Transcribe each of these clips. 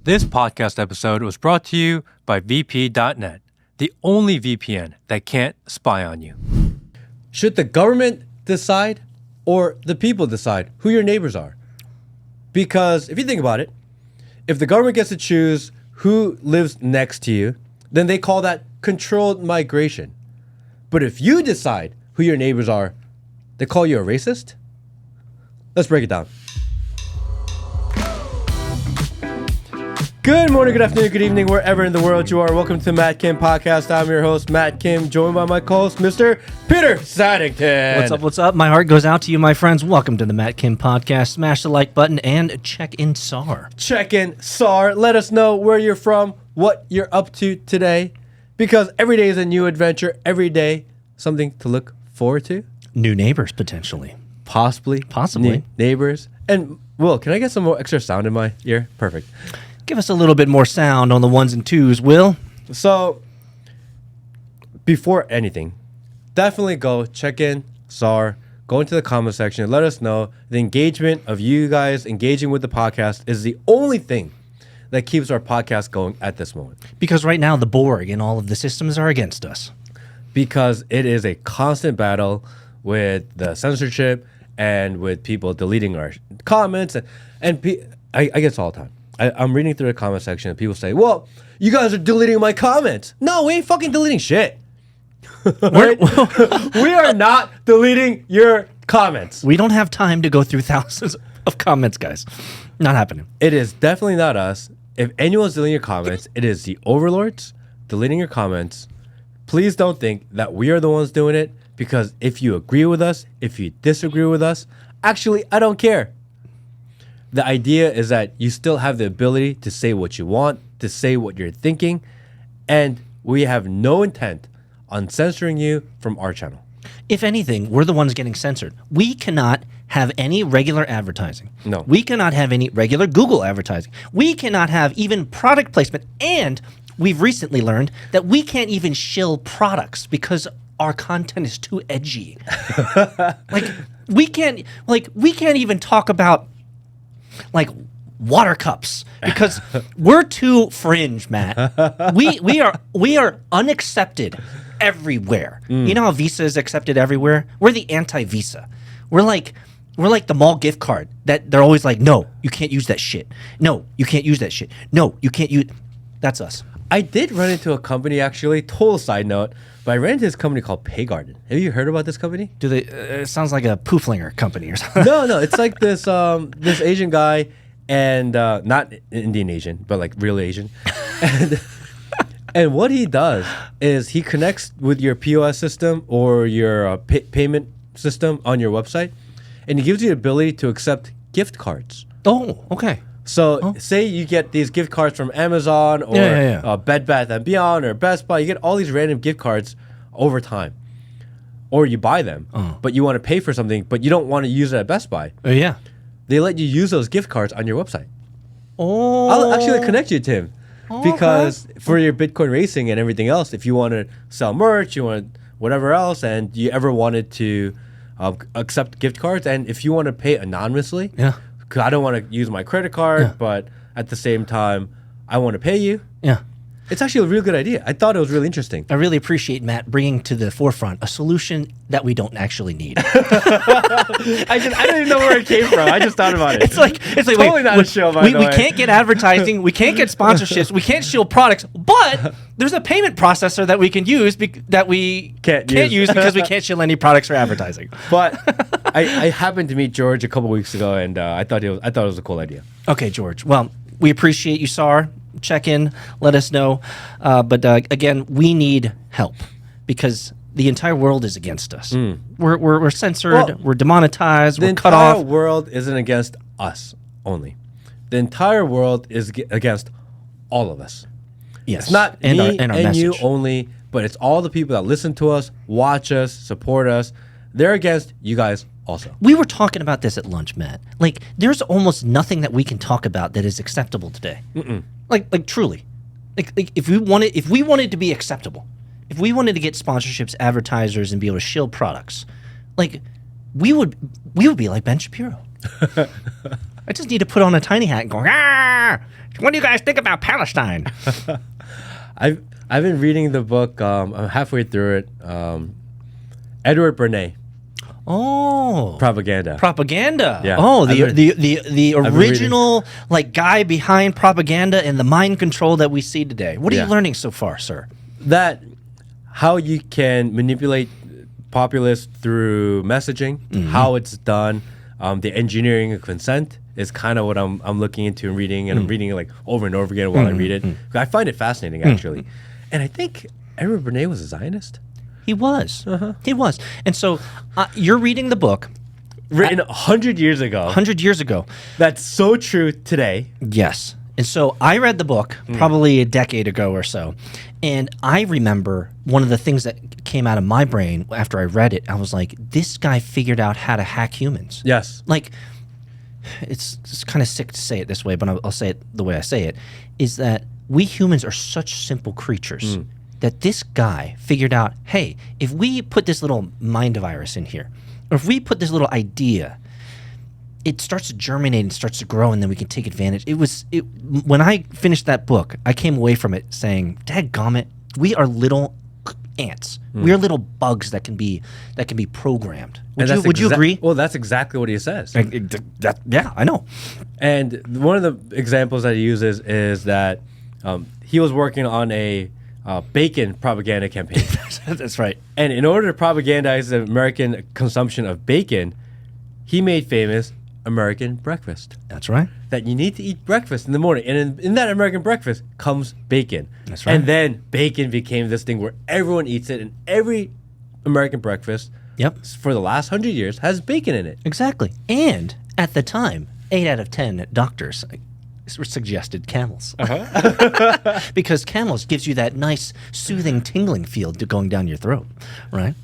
This podcast episode was brought to you by VP.net, the only VPN that can't spy on you. Should the government decide or the people decide who your neighbors are? Because if you think about it, if the government gets to choose who lives next to you, then they call that controlled migration. But if you decide who your neighbors are, they call you a racist? Let's break it down. Good morning, good afternoon, good evening, wherever in the world you are. Welcome to the mKim podcast. I'm your host, mKim, joined by my co-host, Mr. Peter Saddington. What's up? My heart goes out to you, my friends. Welcome to the mKim podcast. Smash the like button and check in SAR. Check in SAR. Let us know where you're from, what you're up to today, because every day is a new adventure. Every day, something to look forward to. New neighbors, potentially. Possibly. Neighbors. And, Will, can I get some more extra sound in my ear? Perfect. Give us a little bit more sound on the ones and twos, Will. So, before anything, definitely go check in SAR, go into the comment section, let us know. The engagement of you guys engaging with the podcast is the only thing that keeps our podcast going at this moment. Because right now, the Borg and all of the systems are against us. Because it is a constant battle with the censorship and with people deleting our comments. I get this all the time. I'm reading through the comment section and people say, well, you guys are deleting my comments. No, we ain't fucking deleting shit. Right? We are not deleting your comments. We don't have time to go through thousands of comments, guys. Not happening. It is definitely not us. If anyone's deleting your comments, it is the overlords deleting your comments. Please don't think that we are the ones doing it, because if you agree with us, if you disagree with us, actually, I don't care. The idea is that you still have the ability to say what you want, to say what you're thinking, and we have no intent on censoring you from our channel. If anything, we're the ones getting censored. We cannot have any regular advertising. No. We cannot have any regular Google advertising. We cannot have even product placement. And we've recently learned that we can't even shill products because our content is too edgy. We can't even talk about water cups because we're too fringe, Matt. We are unaccepted everywhere. You know how Visa is accepted everywhere? We're the anti-Visa. We're like the mall gift card that they're always like, no, you can't use that shit. No, you can't use that shit. No, you can't use. That's us. I did run into a company, actually, total side note, but I ran into this company called Paygarden. Have you heard about this company? Do they? It sounds like a pooflinger company or something. No, it's like this this Asian guy, and not Indian Asian, but like real Asian. And what he does is he connects with your POS system or your payment system on your website, and he gives you the ability to accept gift cards. Oh, okay. So say you get these gift cards from Amazon or Bed Bath & Beyond or Best Buy. You get all these random gift cards over time. Or you buy them, but you want to pay for something, but you don't want to use it at Best Buy. Oh, yeah. They let you use those gift cards on your website. Oh. I'll actually connect you to him. Because for your Bitcoin racing and everything else, if you want to sell merch, you want whatever else, and you ever wanted to accept gift cards, and if you want to pay anonymously, because I don't want to use my credit card, but at the same time, I want to pay you. Yeah. It's actually a real good idea. I thought it was really interesting. I really appreciate Matt bringing to the forefront a solution that we don't actually need. I don't even know where it came from. I just thought about it. It's like totally not a show, by the way. We can't get advertising. We can't get sponsorships. We can't shield products. But there's a payment processor that we can use that we can't use because we can't shield any products or advertising. But I happened to meet George a couple weeks ago, and I thought it was a cool idea. Okay, George. Well, we appreciate you, SAR. Check in, let us know. But again, we need help because the entire world is against us. We're censored, we're demonetized, we're cut off. The entire world isn't against us only. The entire world is against all of us. Yes. It's not me and you message. only, but it's all the people that listen to us, watch us, support us. They're against you guys also. We were talking about this at lunch, Matt. Like, there's almost nothing that we can talk about that is acceptable today. Like truly. Like if we wanted to be acceptable, if we wanted to get sponsorships, advertisers, and be able to shield products, like we would be like Ben Shapiro. I just need to put on a tiny hat and go, ah! What do you guys think about Palestine? I've been reading the book. I'm halfway through it. Edward Bernays, Oh, Propaganda. propaganda. Yeah. Oh, I've the been original like guy behind propaganda and the mind control that we see today. What are Yeah. you learning so far, sir? That how you can manipulate populace through messaging, how it's done, the engineering of consent is kind of what I'm looking into and reading, and I'm reading it like over and over again while I read it. I find it fascinating actually, and I think Edward Bernays was a Zionist. He was. He was. And so you're reading the book Written 100 years ago. 100 years ago. That's so true today. Yes. And so I read the book probably a decade ago or so. And I remember one of the things that came out of my brain after I read it, I was like, this guy figured out how to hack humans. Yes. Like, it's kind of sick to say it this way, but I'll say it the way I say it, is that we humans are such simple creatures that this guy figured out, hey, if we put this little mind virus in here, or if we put this little idea, it starts to germinate and starts to grow, and then we can take advantage. When I finished that book, I came away from it saying, dadgummit, we are little ants. We are little bugs that can be programmed. Would you agree? Well, that's exactly what he says. Yeah, I know. And one of the examples that he uses is that he was working on a bacon propaganda campaign. That's right. And in order to propagandize the American consumption of bacon, he made famous American breakfast. That's right. That you need to eat breakfast in the morning. And in that American breakfast comes bacon. That's right. And then bacon became this thing where everyone eats it, and every American breakfast for the last 100 years has bacon in it. Exactly. And at the time, 8 out of 10 doctors suggested camels. Because camels gives you that nice, soothing, tingling feel going down your throat, right?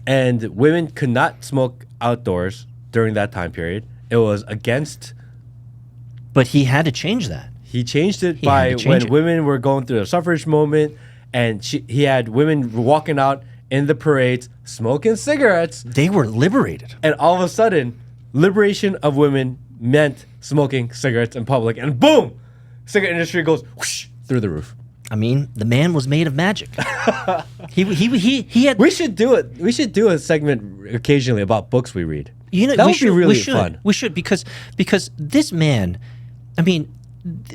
And women could not smoke outdoors during that time period. It was against. But he had to change that. He changed it when women were going through the suffrage moment, and he had women walking out in the parades smoking cigarettes. They were liberated. And all of a sudden, liberation of women meant smoking cigarettes in public, and boom, cigarette industry goes whoosh through the roof. I mean, the man was made of magic. he had. We should do it. We should do a segment occasionally about books we read. You know, that would be really fun. We should because this man, I mean,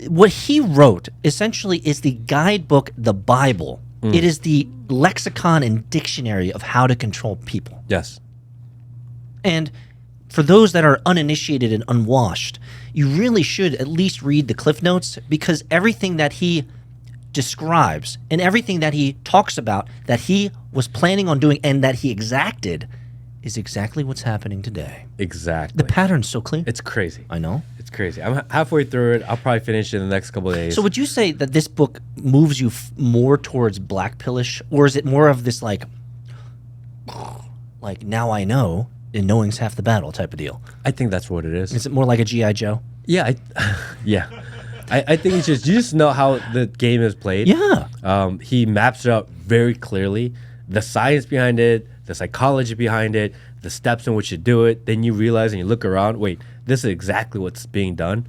what he wrote essentially is the guidebook, the Bible. It is the lexicon and dictionary of how to control people. Yes. And for those that are uninitiated and unwashed, you really should at least read the Cliff Notes, because everything that he describes and everything that he talks about that he was planning on doing and that he exacted is exactly what's happening today. Exactly. The pattern's so clear. It's crazy. I know. It's crazy. I'm halfway through it. I'll probably finish it in the next couple of days. So would you say that this book moves you more towards black pillish, or is it more of this like now I know and knowing's half the battle type of deal? I think that's what it is. Is it more like a G.I. Joe? Yeah. I think you just know how the game is played. Yeah. He maps it out very clearly. The science behind it, the psychology behind it, the steps in which you do it. Then you realize and you look around, wait, this is exactly what's being done.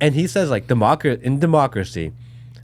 And he says, like, in democracy,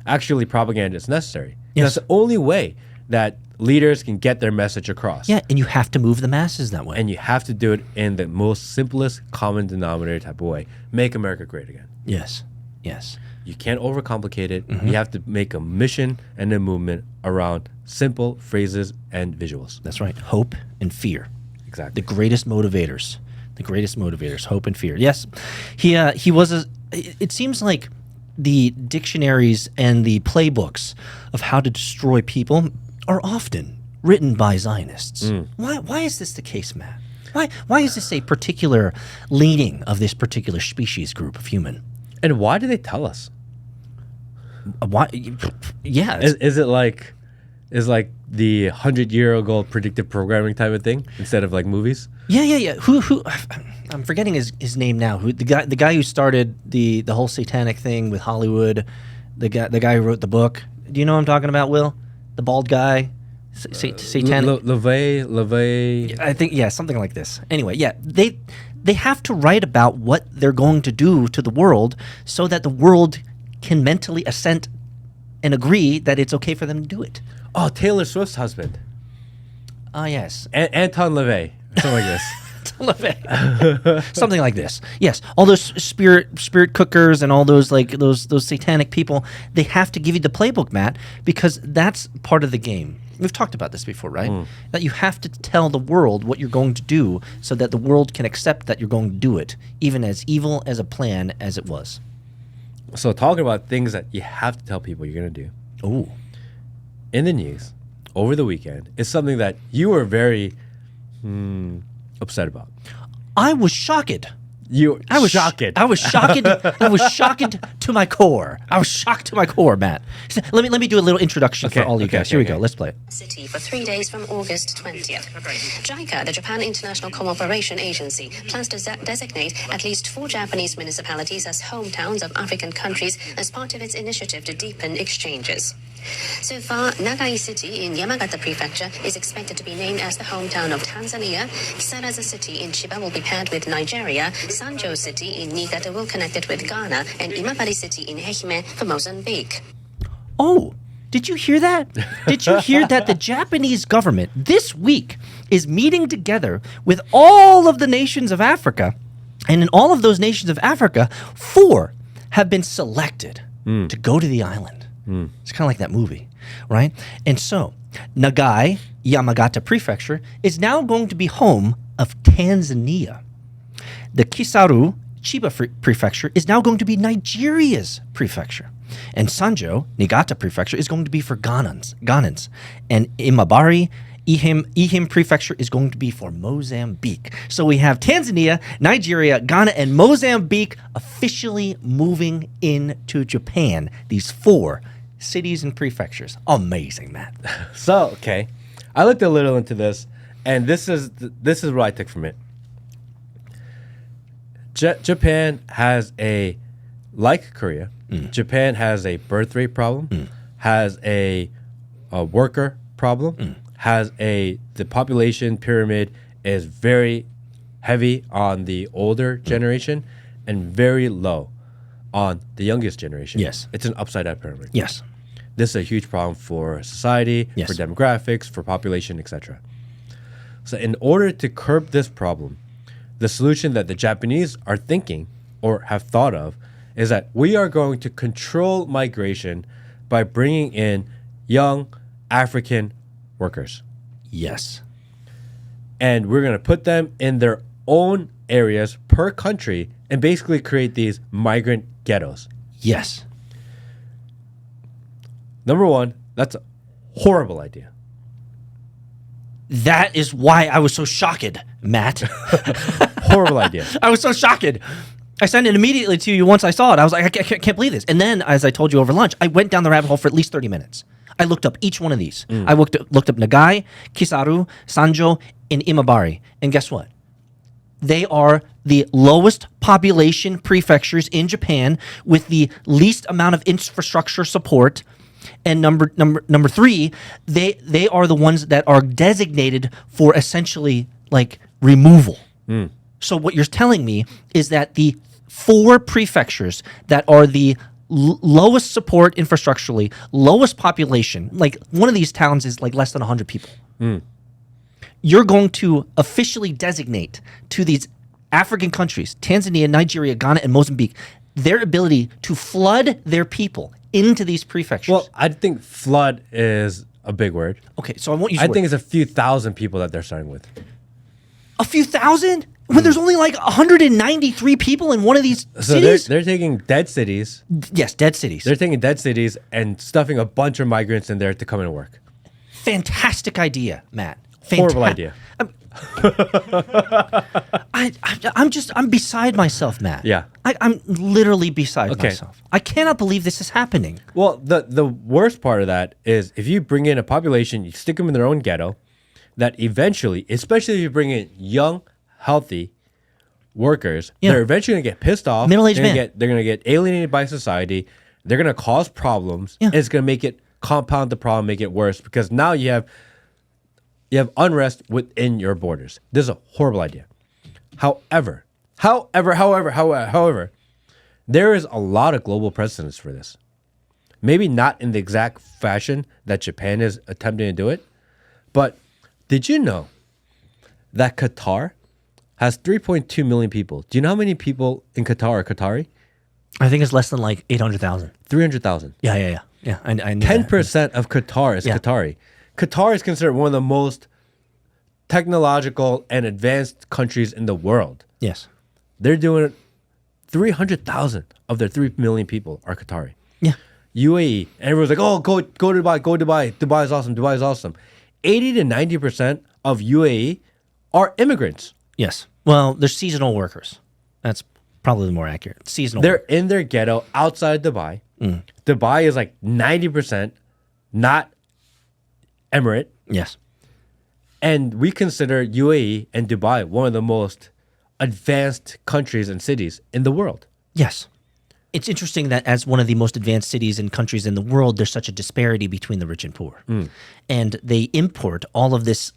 actually propaganda is necessary. Yes. That's the only way that leaders can get their message across. Yeah, and you have to move the masses that way. And you have to do it in the most simplest common denominator type of way. Make America great again. Yes. Yes. You can't overcomplicate it. You have to make a mission and a movement around simple phrases and visuals. That's right. Hope and fear. Exactly. The greatest motivators. The greatest motivators. Hope and fear. Yes. He was it seems like the dictionaries and the playbooks of how to destroy people are often written by Zionists. Why is this the case, Matt? Why is this a particular leaning of this particular species group of human? And why do they tell us? Why? Yeah. Is it like the 100-year-ago predictive programming type of thing instead of like movies? Yeah. Who? I'm forgetting his name now. Who the guy who started the whole satanic thing with Hollywood? The guy who wrote the book. Do you know what I'm talking about, Will? The bald guy. Satanic. LaVey. I think something like this. Anyway, yeah, They have to write about what they're going to do to the world so that the world can mentally assent and agree that it's okay for them to do it. Oh, Taylor Swift's husband. Yes. Anton LaVey. Something like this. Something like this. Yes. All those spirit cookers and all those like those satanic people, they have to give you the playbook, Matt, because that's part of the game. We've talked about this before, right? That you have to tell the world what you're going to do so that the world can accept that you're going to do it, even as evil as a plan as it was. So talking about things that you have to tell people you're going to do. Oh. In the news over the weekend is something that you were very upset about. I was shocked. I was shocked. I was shocked. I was shocked to my core. I was shocked to my core, Matt. So let me do a little introduction for all you guys. Here we go. Let's play it. City for 3 days from August 20th. JICA, the Japan International Cooperation Agency, plans to designate at least 4 Japanese municipalities as hometowns of African countries as part of its initiative to deepen exchanges. So far, Nagai City in Yamagata Prefecture is expected to be named as the hometown of Tanzania. Kisaraza City in Chiba will be paired with Nigeria. Sanjo City in Niigata will connect it with Ghana. And Imabari City in Ehime for Mozambique. Oh, did you hear that? Did you hear that the Japanese government this week is meeting together with all of the nations of Africa? And in all of those nations of Africa, 4 have been selected to go to the island. It's kind of like that movie, right? And so, Nagai, Yamagata Prefecture, is now going to be home of Tanzania. The Kisaru, Chiba Prefecture, is now going to be Nigeria's prefecture. And Sanjo, Niigata Prefecture, is going to be for Ghanans. And Imabari, Ehime Prefecture is going to be for Mozambique. So we have Tanzania, Nigeria, Ghana, and Mozambique officially moving into Japan. These 4 cities and prefectures. Amazing, Matt. So, okay. I looked a little into this, and this is what I took from it. Japan has like Korea, Japan has a birth rate problem, has a worker problem, has the population pyramid is very heavy on the older generation and very low on the youngest generation. Yes. It's an upside down pyramid. Yes. This is a huge problem for society, Yes. for demographics, for population, etc. So in order to curb this problem, the solution that the Japanese are thinking or have thought of is that we are going to control migration by bringing in young African workers. Yes. And we're going to put them in their own areas per country and basically create these migrant ghettos. Yes. Number one, that's a horrible idea. That is why I was so shocked, Matt. Horrible idea. I was so shocked. I sent it immediately to you once I saw it. I was like, I can't believe this. And then, as I told you over lunch, I went down the rabbit hole for at least 30 minutes. I looked up each one of these. I looked up Nagai, Kisaru, Sanjo, and Imabari. And guess what? They are the lowest population prefectures in Japan with the least amount of infrastructure support. And number 3, they are the ones that are designated for essentially like removal. So what you're telling me is that the 4 prefectures that are the lowest support infrastructurally, lowest population, like one of these towns is like less than 100 people. You're going to officially designate to these African countries, Tanzania, Nigeria, Ghana, and Mozambique, their ability to flood their people into these prefectures. Well, I think flood is a big word. Okay, so I won't use I the think word. it's a few thousand people that they're starting with. A few thousand? When there's only like 193 people in one of these So cities? they're taking dead cities. Yes, dead cities. They're taking dead cities and stuffing a bunch of migrants in there to come and work. Fantastic idea, Matt. Horrible idea. I'm beside myself, Matt. Yeah. I'm literally beside myself. I cannot believe this is happening. Well, the worst part of that is if you bring in a population, you stick them in their own ghetto, that eventually, especially if you bring in young, healthy workers, they're eventually going to get pissed off. Middle-aged man. They're going to get alienated by society. They're going to cause problems. Yeah. And it's going to make it compound the problem, make it worse because now you have unrest within your borders. This is a horrible idea. However, However, there is a lot of global precedents for this. Maybe not in the exact fashion that Japan is attempting to do it, but did you know that Qatar has 3.2 million people? Do you know how many people in Qatar are Qatari? I think it's less than like 800,000. 300,000. Yeah. I knew 10% of Qatar is Qatari. Qatar is considered one of the most technological and advanced countries in the world. Yes. They're doing it. 300,000 of their 3 million people are Qatari. Yeah. UAE, everyone's like, oh, go to Dubai, go Dubai. Dubai is awesome. Dubai is awesome. 80 to 90% of UAE are immigrants. Yes. Well, they're seasonal workers. That's probably more accurate. Seasonal. They're in their ghetto outside Dubai. Dubai is like 90% not Emirate. Yes. And we consider UAE and Dubai one of the most advanced countries and cities in the world. Yes. It's interesting that as one of the most advanced cities and countries in the world, there's such a disparity between the rich and poor. And they import all of this,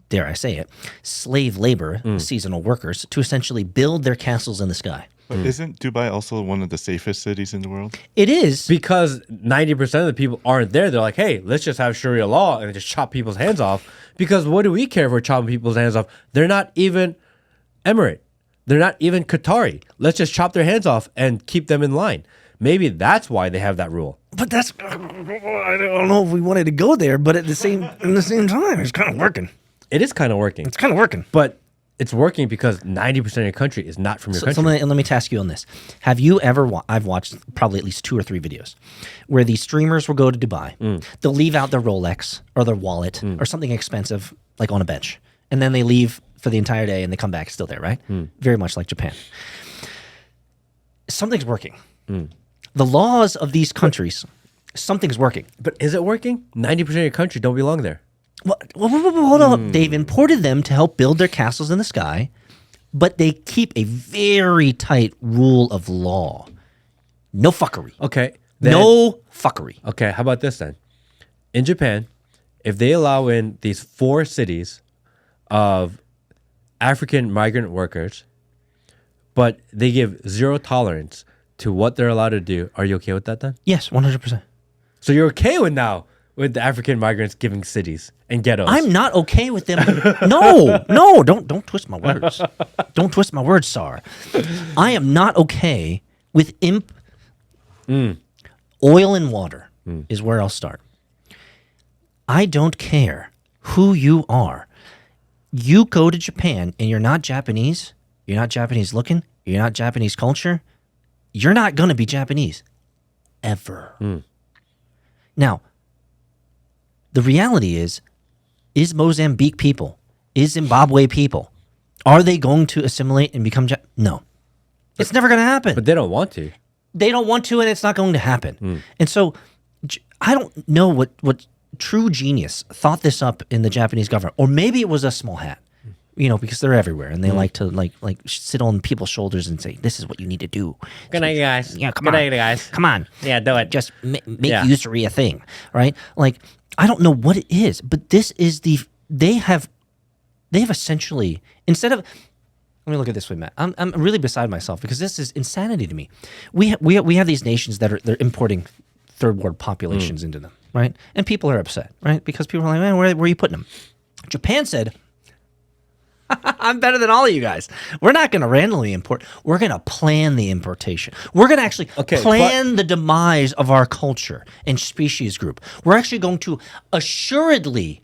dare I say it, slave labor, seasonal workers, to essentially build their castles in the sky. But isn't Dubai also one of the safest cities in the world? It is. Because 90% of the people aren't there. They're like, hey, let's just have Sharia law and just chop people's hands off. Because what do we care if we're chopping people's hands off? They're not even Emirate. They're not even Qatari. Let's just chop their hands off and keep them in line. Maybe that's why they have that rule. But that's, I don't know if we wanted to go there, but in the same time, it's kind of working. It is kind of working. It's kind of working. But it's working because 90% of your country is not from your country. So let me task you on this. Have you ever, I've watched probably at least 2 or 3 videos where these streamers will go to Dubai. They'll leave out their Rolex or their wallet or something expensive like on a bench. And then they leave for the entire day and they come back still there, right? Very much like Japan. Something's working. The laws of these countries, something's working. But is it working? 90% of your country don't belong there. Well, hold on. They've imported them to help build their castles in the sky, but they keep a very tight rule of law. No fuckery. Okay. No fuckery. Okay, how about this then? In Japan, if they allow in these 4 cities of African migrant workers, but they give 0 tolerance to what they're allowed to do, are you okay with that then? Yes, 100%. So you're okay with the African migrants giving cities and ghettos? I'm not okay with them. No, don't twist my words. Don't twist my words, Sar. I am not okay with oil and water is where I'll start. I don't care who you are. You go to Japan and you're not Japanese, you're not Japanese looking, you're not Japanese culture, you're not going to be Japanese. Ever. Now, the reality is Mozambique people, is Zimbabwe people, are they going to assimilate and become No. It's never going to happen. But they don't want to. They don't want to, and it's not going to happen. And so I don't know what true genius thought this up in the Japanese government, or maybe it was a small hat, because they're everywhere and they like to like sit on people's shoulders and say, "This is what you need to do." Good night, guys. Yeah, come Good on, night, guys. Come on, Yeah, do it. just make usury a thing, right? Like I don't know what it is, but this is they have essentially instead of. Let me look at this way, Matt. I'm really beside myself because this is insanity to me. We have these nations that they're importing third world populations into them, right? And people are upset, right? Because people are like, man, where are you putting them? Japan said, I'm better than all of you guys. We're not going to randomly import. We're going to plan the importation. We're going to actually plan the demise of our culture and species group. We're actually going to assuredly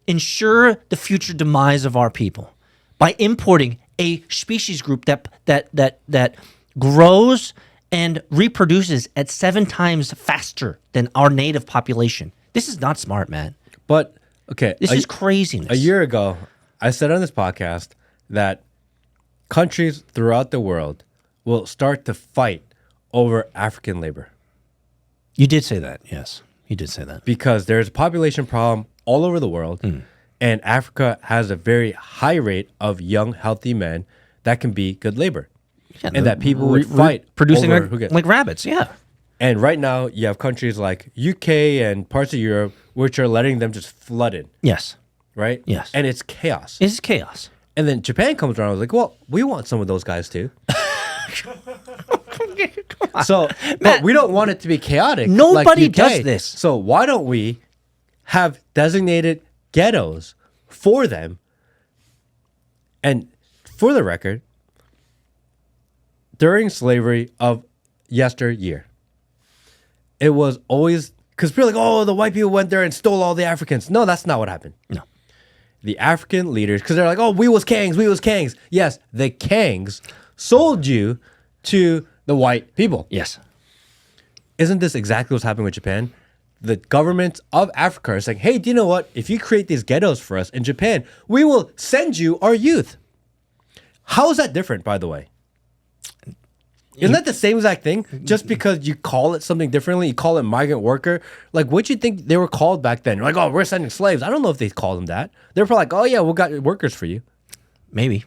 ensure the future demise of our people by importing a species group that grows and reproduces at 7 times faster than our native population. This is not smart, man. But, okay. This is craziness. A year ago, I said on this podcast that countries throughout the world will start to fight over African labor. You did say that, yes. You did say that. Because there's a population problem all over the world, and Africa has a very high rate of young, healthy men that can be good labor. Yeah, and that people would fight producing over who gets. like rabbits, yeah. And right now, you have countries like UK and parts of Europe which are letting them just flood in, Yes. right? Yes. And it's chaos. It's chaos. And then Japan comes around and was like, well, we want some of those guys too. So, but we don't want it to be chaotic. Nobody like UK. does this. So why don't we have designated ghettos for them? And for the record, during slavery of yesteryear, it was always because people are like, oh, the white people went there and stole all the Africans. No, that's not what happened. No. The African leaders, because they're like, oh, we was Kangs. Yes, the Kangs sold you to the white people. Yes. Isn't this exactly what's happening with Japan? The governments of Africa are saying, hey, do you know what? If you create these ghettos for us in Japan, we will send you our youth. How is that different, by the way? Isn't that the same exact thing? Just because you call it something differently, you call it migrant worker. Like, what'd you think they were called back then? You're like, oh, we're sending slaves. I don't know if they called them that. They're probably like, oh, yeah, we got workers for you. Maybe.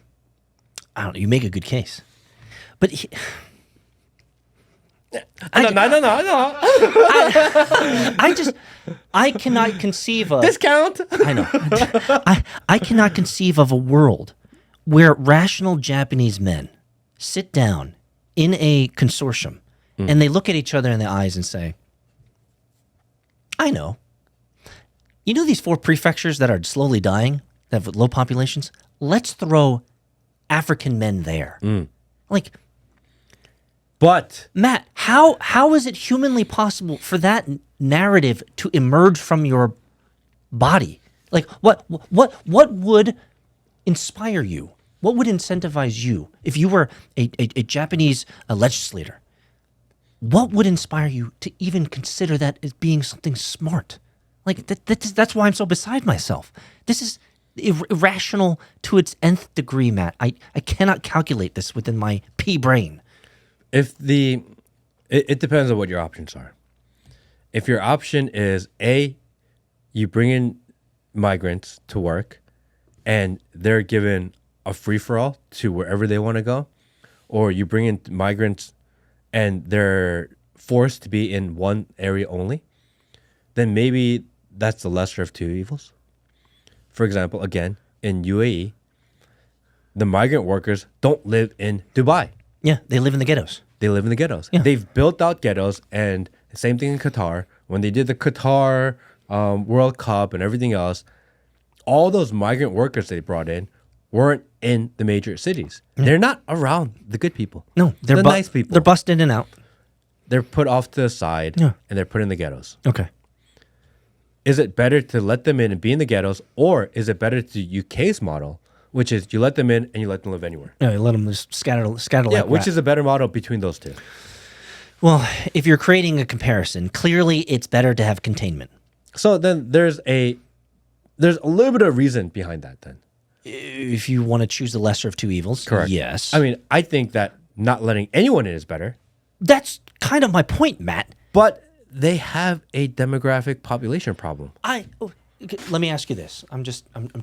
I don't know. You make a good case. But No. I cannot conceive of Discount. I know. I cannot conceive of a world where rational Japanese men sit down in a consortium and they look at each other in the eyes and say, I know. You know these 4 prefectures that are slowly dying, that have low populations? Let's throw African men there. Like, But Matt, how is it humanly possible for that narrative to emerge from your body? Like, what would inspire you? What would incentivize you if you were a Japanese legislator? What would inspire you to even consider that as being something smart? Like that's why I'm so beside myself. This is irrational to its nth degree, Matt. I cannot calculate this within my pea brain. it depends on what your options are. If your option is A, you bring in migrants to work and they're given a free-for-all to wherever they want to go, or you bring in migrants and they're forced to be in one area only, then maybe that's the lesser of two evils. For example, again, in UAE, the migrant workers don't live in Dubai. Yeah, they live in the ghettos. They live in the ghettos. Yeah. They've built out ghettos, and the same thing in Qatar. When they did the Qatar World Cup and everything else, all those migrant workers they brought in weren't in the major cities. They're not around the good people. No, they're the nice people. They're busted in and out. They're put off to the side, Yeah. and they're put in the ghettos. Okay. Is it better to let them in and be in the ghettos, or is it better to UK's model, which is you let them in and you let them live anywhere? Yeah, let them just scatter Yeah, like which rat. is a better model between those two? Well, if you're creating a comparison, clearly it's better to have containment. So then there's a little bit of reason behind that then. If you want to choose the lesser of two evils, Correct. yes. I mean, I think that not letting anyone in is better, That's kind of my point, Matt. but they have a demographic population problem. Okay, let me ask you this. I'm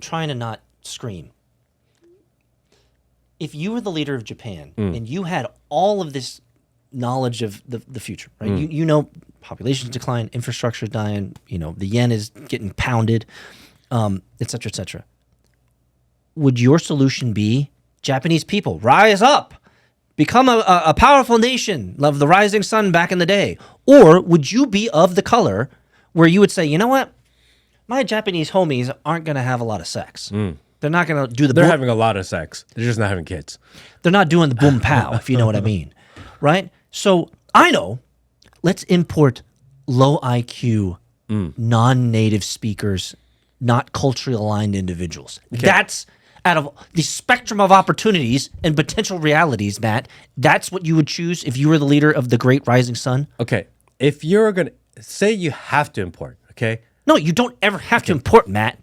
trying to not scream. If you were the leader of Japan and you had all of this knowledge of the future, right? You know population's decline, infrastructure's dying, the yen is getting pounded, et cetera, et cetera. Would your solution be Japanese people, rise up, become a powerful nation of the rising sun back in the day? Or would you be of the color where you would say, you know what? My Japanese homies aren't going to have a lot of sex. They're not going to do the They're boom. having a lot of sex. They're just not having kids. They're not doing the boom pow, if you know what I mean. Right? So I know, let's import low IQ, non-native speakers, not culturally aligned individuals. That's out of the spectrum of opportunities and potential realities, Matt. That's what you would choose if you were the leader of the great rising sun? Okay, if you're going to say you have to import, okay? No, you don't ever have to import, Matt.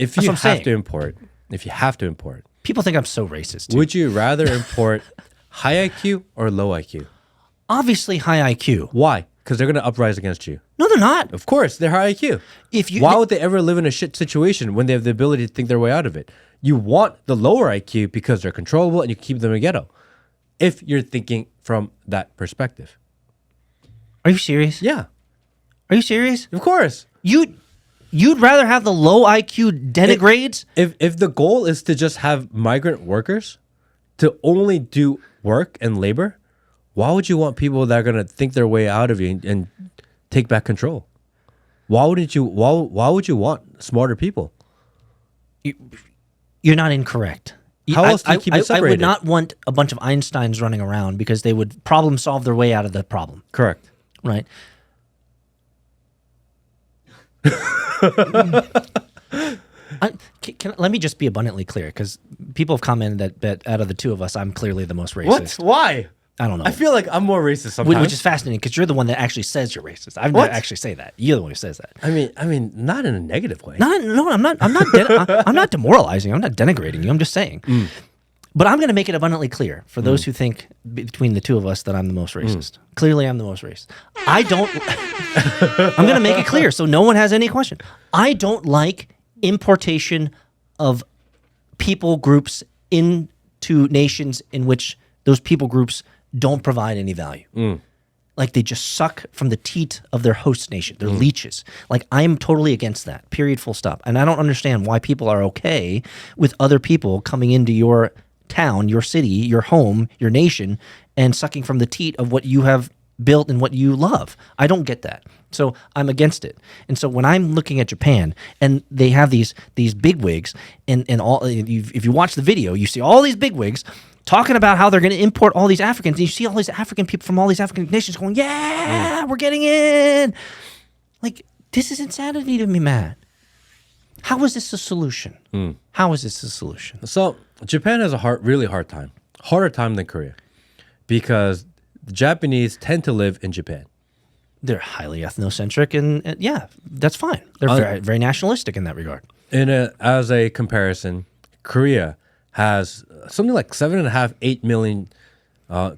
If That's you what I'm have saying. to import, People think I'm so racist. Dude. would you rather import high IQ or low IQ? Obviously high IQ. Why? Because they're going to uprise against you. No, they're not. Of course, they're high IQ. Why would they ever live in a shit situation when they have the ability to think their way out of it? You want the lower IQ because they're controllable and you keep them in ghetto. If you're thinking from that perspective. Are you serious? Yeah, Are you serious? of course. You'd rather have the low IQ denigrades? If the goal is to just have migrant workers to only do work and labor, why would you want people that are going to think their way out of you and take back control? Why would you want smarter people? You're not incorrect. How else do you keep it I separated? would not want a bunch of Einsteins running around because they would problem solve their way out of the problem. Correct. Right? Let me just be abundantly clear, because people have commented that out of the two of us, I'm clearly the most racist. What? Why? I don't know. I feel like I'm more racist sometimes. Which is fascinating, because you're the one that actually says you're racist. I've never actually say that. You're the one who says that. I mean, not in a negative way. No, I'm not. I'm not demoralizing you. I'm not denigrating you. I'm just saying. But I'm going to make it abundantly clear for those who think between the two of us that I'm the most racist. Clearly, I'm the most racist. I don't. I'm going to make it clear so no one has any question. I don't like importation of people groups into nations in which those people groups don't provide any value. Like they just suck from the teat of their host nation. They're leeches. Like I'm totally against that. Period. Full stop. And I don't understand why people are okay with other people coming into your town, your city, your home, your nation, and sucking from the teat of what you have built and what you love. I don't get that. So I'm against it. And so when I'm looking at Japan and they have these bigwigs and all, if you watch the video, you see all these bigwigs talking about how they're going to import all these Africans. And you see all these African people from all these African nations going, yeah, we're getting in. Like, this is insanity to me, man. How is this a solution? How is this a solution? So Japan has a really hard time, harder time than Korea, because the Japanese tend to live in Japan. They're highly ethnocentric, and yeah, that's fine. They're very, very nationalistic in that regard. As a comparison, Korea has something like 7.5, 8 million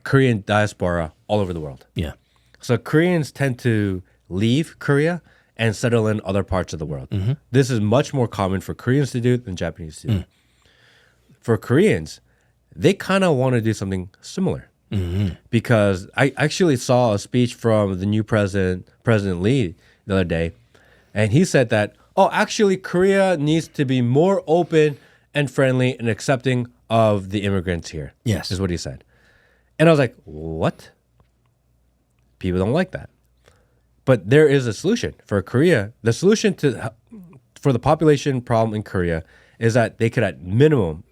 Korean diaspora all over the world. Yeah. So Koreans tend to leave Korea and settle in other parts of the world. This is much more common for Koreans to do than Japanese to do. For Koreans, they kind of want to do something similar. Because I actually saw a speech from the new President Lee, the other day, and he said that, actually Korea needs to be more open and friendly and accepting of the immigrants here. Yes. Is what he said. And I was like, what? People don't like that. But there is a solution for Korea. The solution for the population problem in Korea is that they could at minimum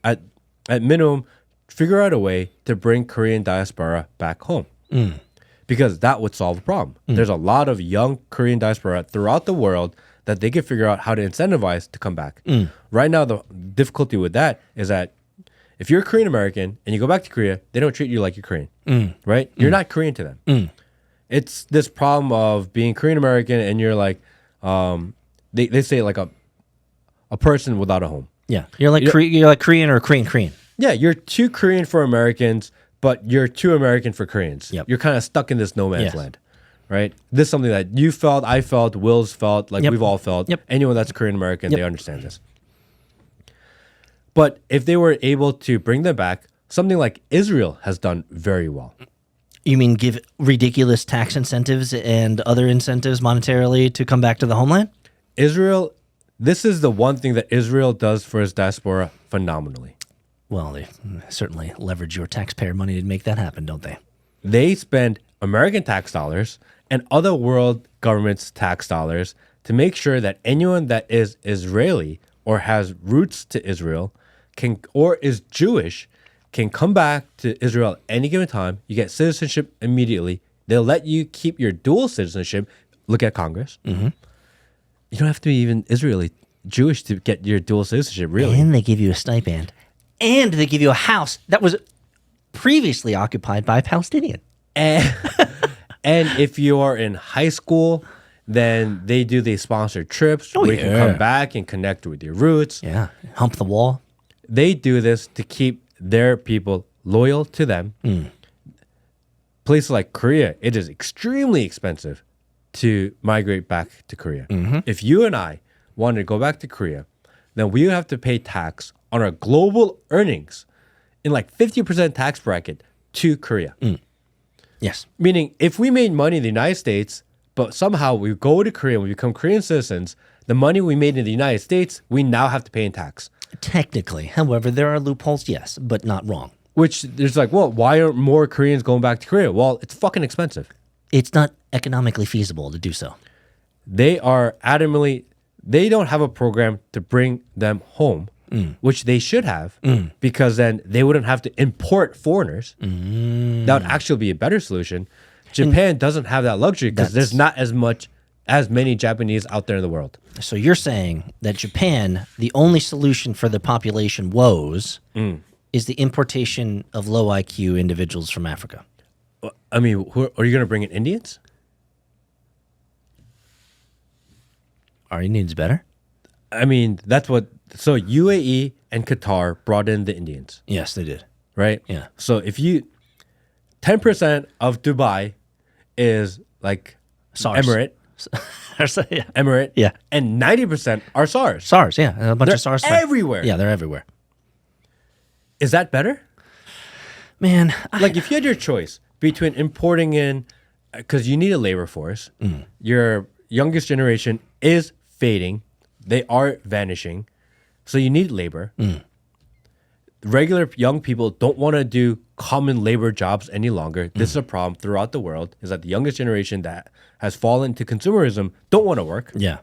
figure out a way to bring Korean diaspora back home. Because that would solve the problem. There's a lot of young Korean diaspora throughout the world that they could figure out how to incentivize to come back. Right now, the difficulty with that is that if you're Korean American and you go back to Korea, they don't treat you like you're Korean, right? You're not Korean to them. It's this problem of being Korean American and you're like, they say like a person without a home. Yeah. You're like Korean or Korean. Yeah, you're too Korean for Americans, but you're too American for Koreans. Yep. You're kind of stuck in this no man's Yes. land, right? This is something that you felt, I felt, Will's felt, like Yep. we've all felt. Yep. Anyone that's Korean American, Yep. they understand this. But if they were able to bring them back, something like Israel has done very well. You mean give ridiculous tax incentives and other incentives monetarily to come back to the homeland? Israel, this is the one thing that Israel does for its diaspora phenomenally. Well, they certainly leverage your taxpayer money to make that happen, don't they? They spend American tax dollars and other world governments' tax dollars to make sure that anyone that is Israeli or has roots to Israel or is Jewish can come back to Israel at any given time. You get citizenship immediately. They'll let you keep your dual citizenship. Look at Congress. You don't have to be even Israeli Jewish to get your dual citizenship, really. And they give you a stipend. And they give you a house that was previously occupied by a Palestinian. And if you are in high school, then they sponsor trips where you can come back and connect with your roots. Yeah. Hump the wall. They do this to keep their people loyal to them. Places like Korea, it is extremely expensive to migrate back to Korea. If you and I wanted to go back to Korea, then we would have to pay tax on our global earnings in like 50% tax bracket to Korea. Yes. Meaning, if we made money in the United States, but somehow we go to Korea and we become Korean citizens, the money we made in the United States, we now have to pay in tax. Technically. However, there are loopholes, yes, but not wrong. Which there's like, well, why aren't more Koreans going back to Korea? Well, it's fucking expensive. It's not economically feasible to do so. They are adamantly, they don't have a program to bring them home, which they should have, because then they wouldn't have to import foreigners. That would actually be a better solution. Japan doesn't have that luxury because there's not as many Japanese out there in the world. So you're saying that Japan, the only solution for the population woes is the importation of low IQ individuals from Africa. I mean, are you going to bring in Indians? Are Indians better? I mean, that's what. So UAE and Qatar brought in the Indians, Yes, they did. right? Yeah. So if 10% of Dubai is like SARS. Emirate, yeah. Emirate, Yeah. and 90% are SARS. SARS, yeah. A bunch They're of SARS. everywhere. Yeah, they're everywhere. Is that better? Man, Like if you had your choice between importing in, because you need a labor force, your youngest generation is fading, they are vanishing, so you need labor. Regular young people don't want to do common labor jobs any longer. This is a problem throughout the world, is that the youngest generation that has fallen to consumerism don't want to work. yeah.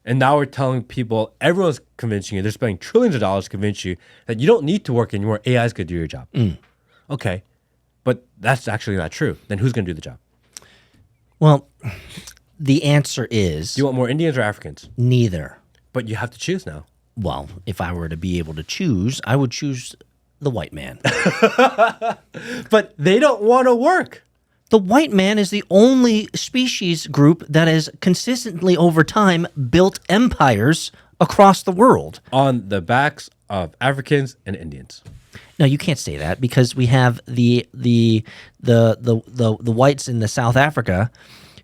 And now we're telling people, everyone's convincing you, they're spending trillions of dollars to convince you that you don't need to work anymore. AI is going to do your job. Okay. But that's actually not true. Then who's going to do the job? Well, the answer is Do you want more Indians or Africans? neither. But you have to choose now. Well, if I were to be able to choose, I would choose the white man. But they don't want to work. The white man is the only species group that has consistently over time built empires across the world. On the backs of Africans and Indians. No, you can't say that because we have the whites in the South Africa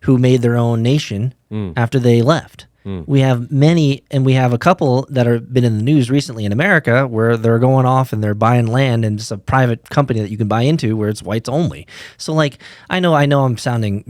who made their own nation after they left. We have many, and we have a couple that have been in the news recently in America where they're going off and they're buying land, and it's a private company that you can buy into where it's whites only. So, like, I know I'm sounding,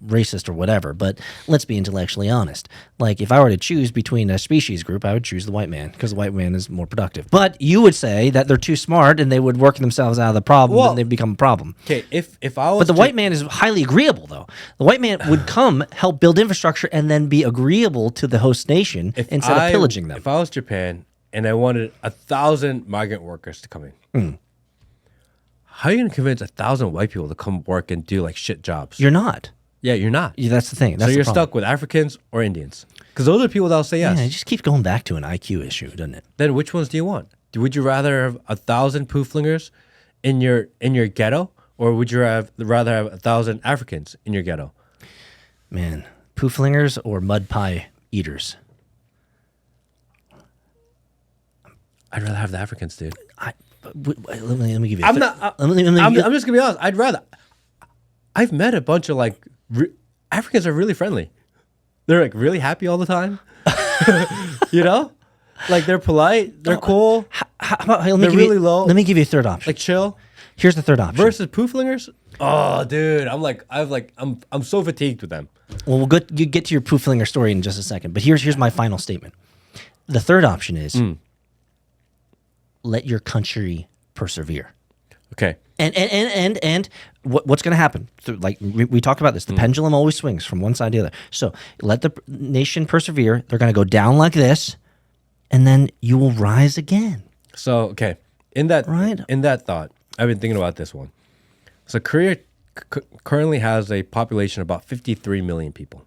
racist or whatever, but let's be intellectually honest. Like, if I were to choose between a species group, I would choose the white man because the white man is more productive. But you would say that they're too smart and they would work themselves out of the problem and they become a problem. Okay, if I was But the white man is highly agreeable, though. The white man would come, help build infrastructure, and then be agreeable to the host nation instead of pillaging them. If I was Japan and I wanted 1,000 migrant workers to come in, how are you going to convince 1,000 white people to come work and do like shit jobs? You're not. Yeah, you're not. Yeah, that's the thing. That's So the you're problem. stuck with Africans or Indians. Because those are the people that'll say yes. Yeah, it just keeps going back to an IQ issue, doesn't it? Then which ones do you want? Would you rather have 1,000 pooflingers in your ghetto, or would you rather have 1,000 Africans in your ghetto? Man, pooflingers or mud pie eaters? I'd rather have the Africans, dude. Let me give you. I'm just gonna be honest. I'd rather. I've met a bunch of like Africans are really friendly. They're like really happy all the time. Like they're polite. They're cool. They're really low. Let me give you a third option. Like chill. Here's the third option. Versus pooflingers. Oh, dude, I'm so fatigued with them. Well, you get to your pooflinger story in just a second, but here's my final statement. The third option is let your country persevere. Okay. And what's going to happen? Like we talked about this, the pendulum always swings from one side to the other. So let the nation persevere. They're going to go down like this, and then you will rise again. So okay, in that thought, I've been thinking about this one. So Korea currently has a population of about 53 million people.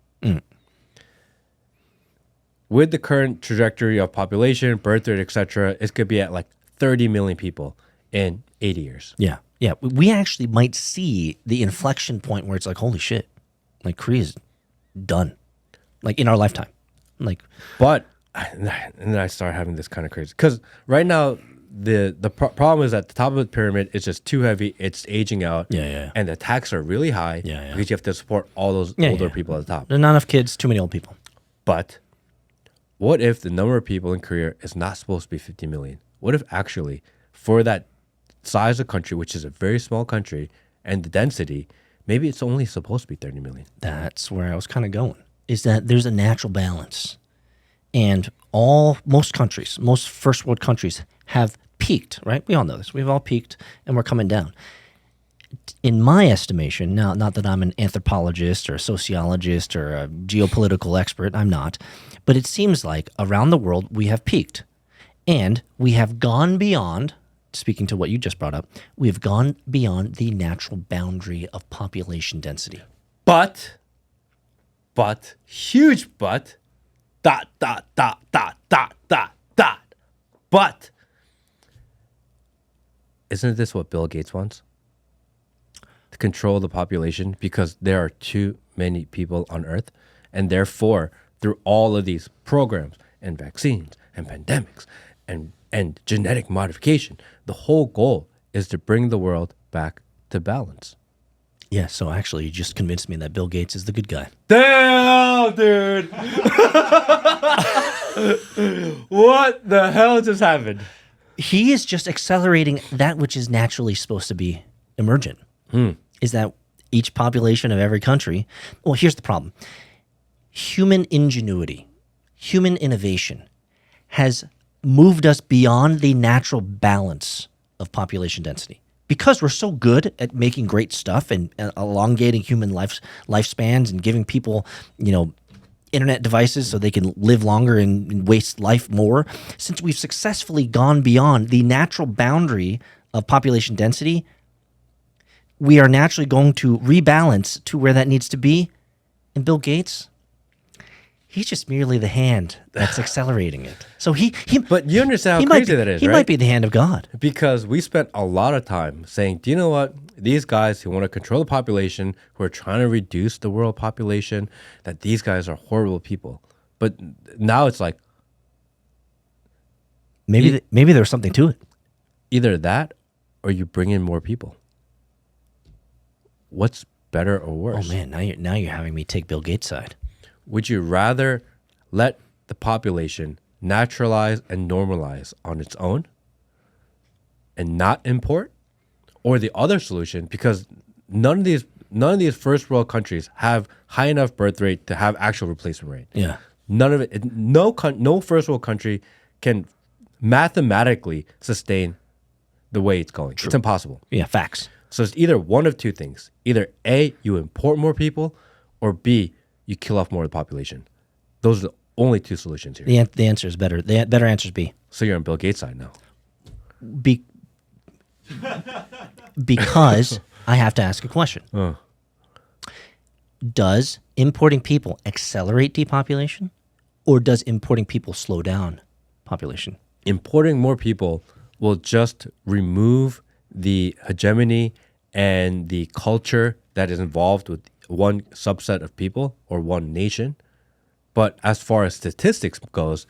With the current trajectory of population, birth rate, etc., it could be at like 30 million people in 80 years. Yeah. Yeah. We actually might see the inflection point where it's like, holy shit, like Korea's done. Like in our lifetime. Like, but and then I start having this kind of crazy because right now the problem is that the top of the pyramid is just too heavy. It's aging out. Yeah. And the taxes are really high. Yeah. Because you have to support all those older people at the top. There's not enough kids, too many old people. But what if the number of people in Korea is not supposed to be 50 million? What if actually for that size of country, which is a very small country, and the density, maybe it's only supposed to be 30 million? That's where I was kind of going, is that there's a natural balance. And most countries, most first world countries have peaked, right? We all know this. We've all peaked and we're coming down. In my estimation, now, not that I'm an anthropologist or a sociologist or a geopolitical expert, I'm not, but it seems like around the world we have peaked and we have gone beyond, speaking to what you just brought up, we have gone beyond the natural boundary of population density. But, huge but, dot, dot, dot, dot, dot, dot, dot. But, isn't this what Bill Gates wants? To control the population because there are too many people on Earth. And therefore, through all of these programs and vaccines and pandemics and genetic modification, the whole goal is to bring the world back to balance. Yeah, so actually you just convinced me that Bill Gates is the good guy. Damn, dude. What the hell just happened? He is just accelerating that which is naturally supposed to be emergent. Is that each population of every country, well, here's the problem. Human ingenuity, human innovation has moved us beyond the natural balance of population density. Because we're so good at making great stuff and elongating human lifespans and giving people, internet devices so they can live longer and waste life more, since we've successfully gone beyond the natural boundary of population density, we are naturally going to rebalance to where that needs to be. And Bill Gates, he's just merely the hand that's accelerating it. So he But you understand how crazy that is, He right? might be the hand of God. Because we spent a lot of time saying, do you know what? These guys who want to control the population, who are trying to reduce the world population, that these guys are horrible people. But now it's like Maybe there's something to it. either that or you bring in more people. What's better or worse? Oh man, now you're having me take Bill Gates' side. Would you rather let the population naturalize and normalize on its own and not import? Or the other solution, because none of these first world countries have high enough birth rate to have actual replacement rate. Yeah. None of it. No first world country can mathematically sustain the way it's going. It's impossible. Yeah, facts. So it's either one of two things. Either A, you import more people, or B, you kill off more of the population. Those are the only two solutions here. The answer is better. The better answer is B. So you're on Bill Gates' side now. Because I have to ask a question. Does importing people accelerate depopulation, or does importing people slow down population? Importing more people will just remove the hegemony and the culture that is involved with one subset of people or one nation. But as far as statistics goes,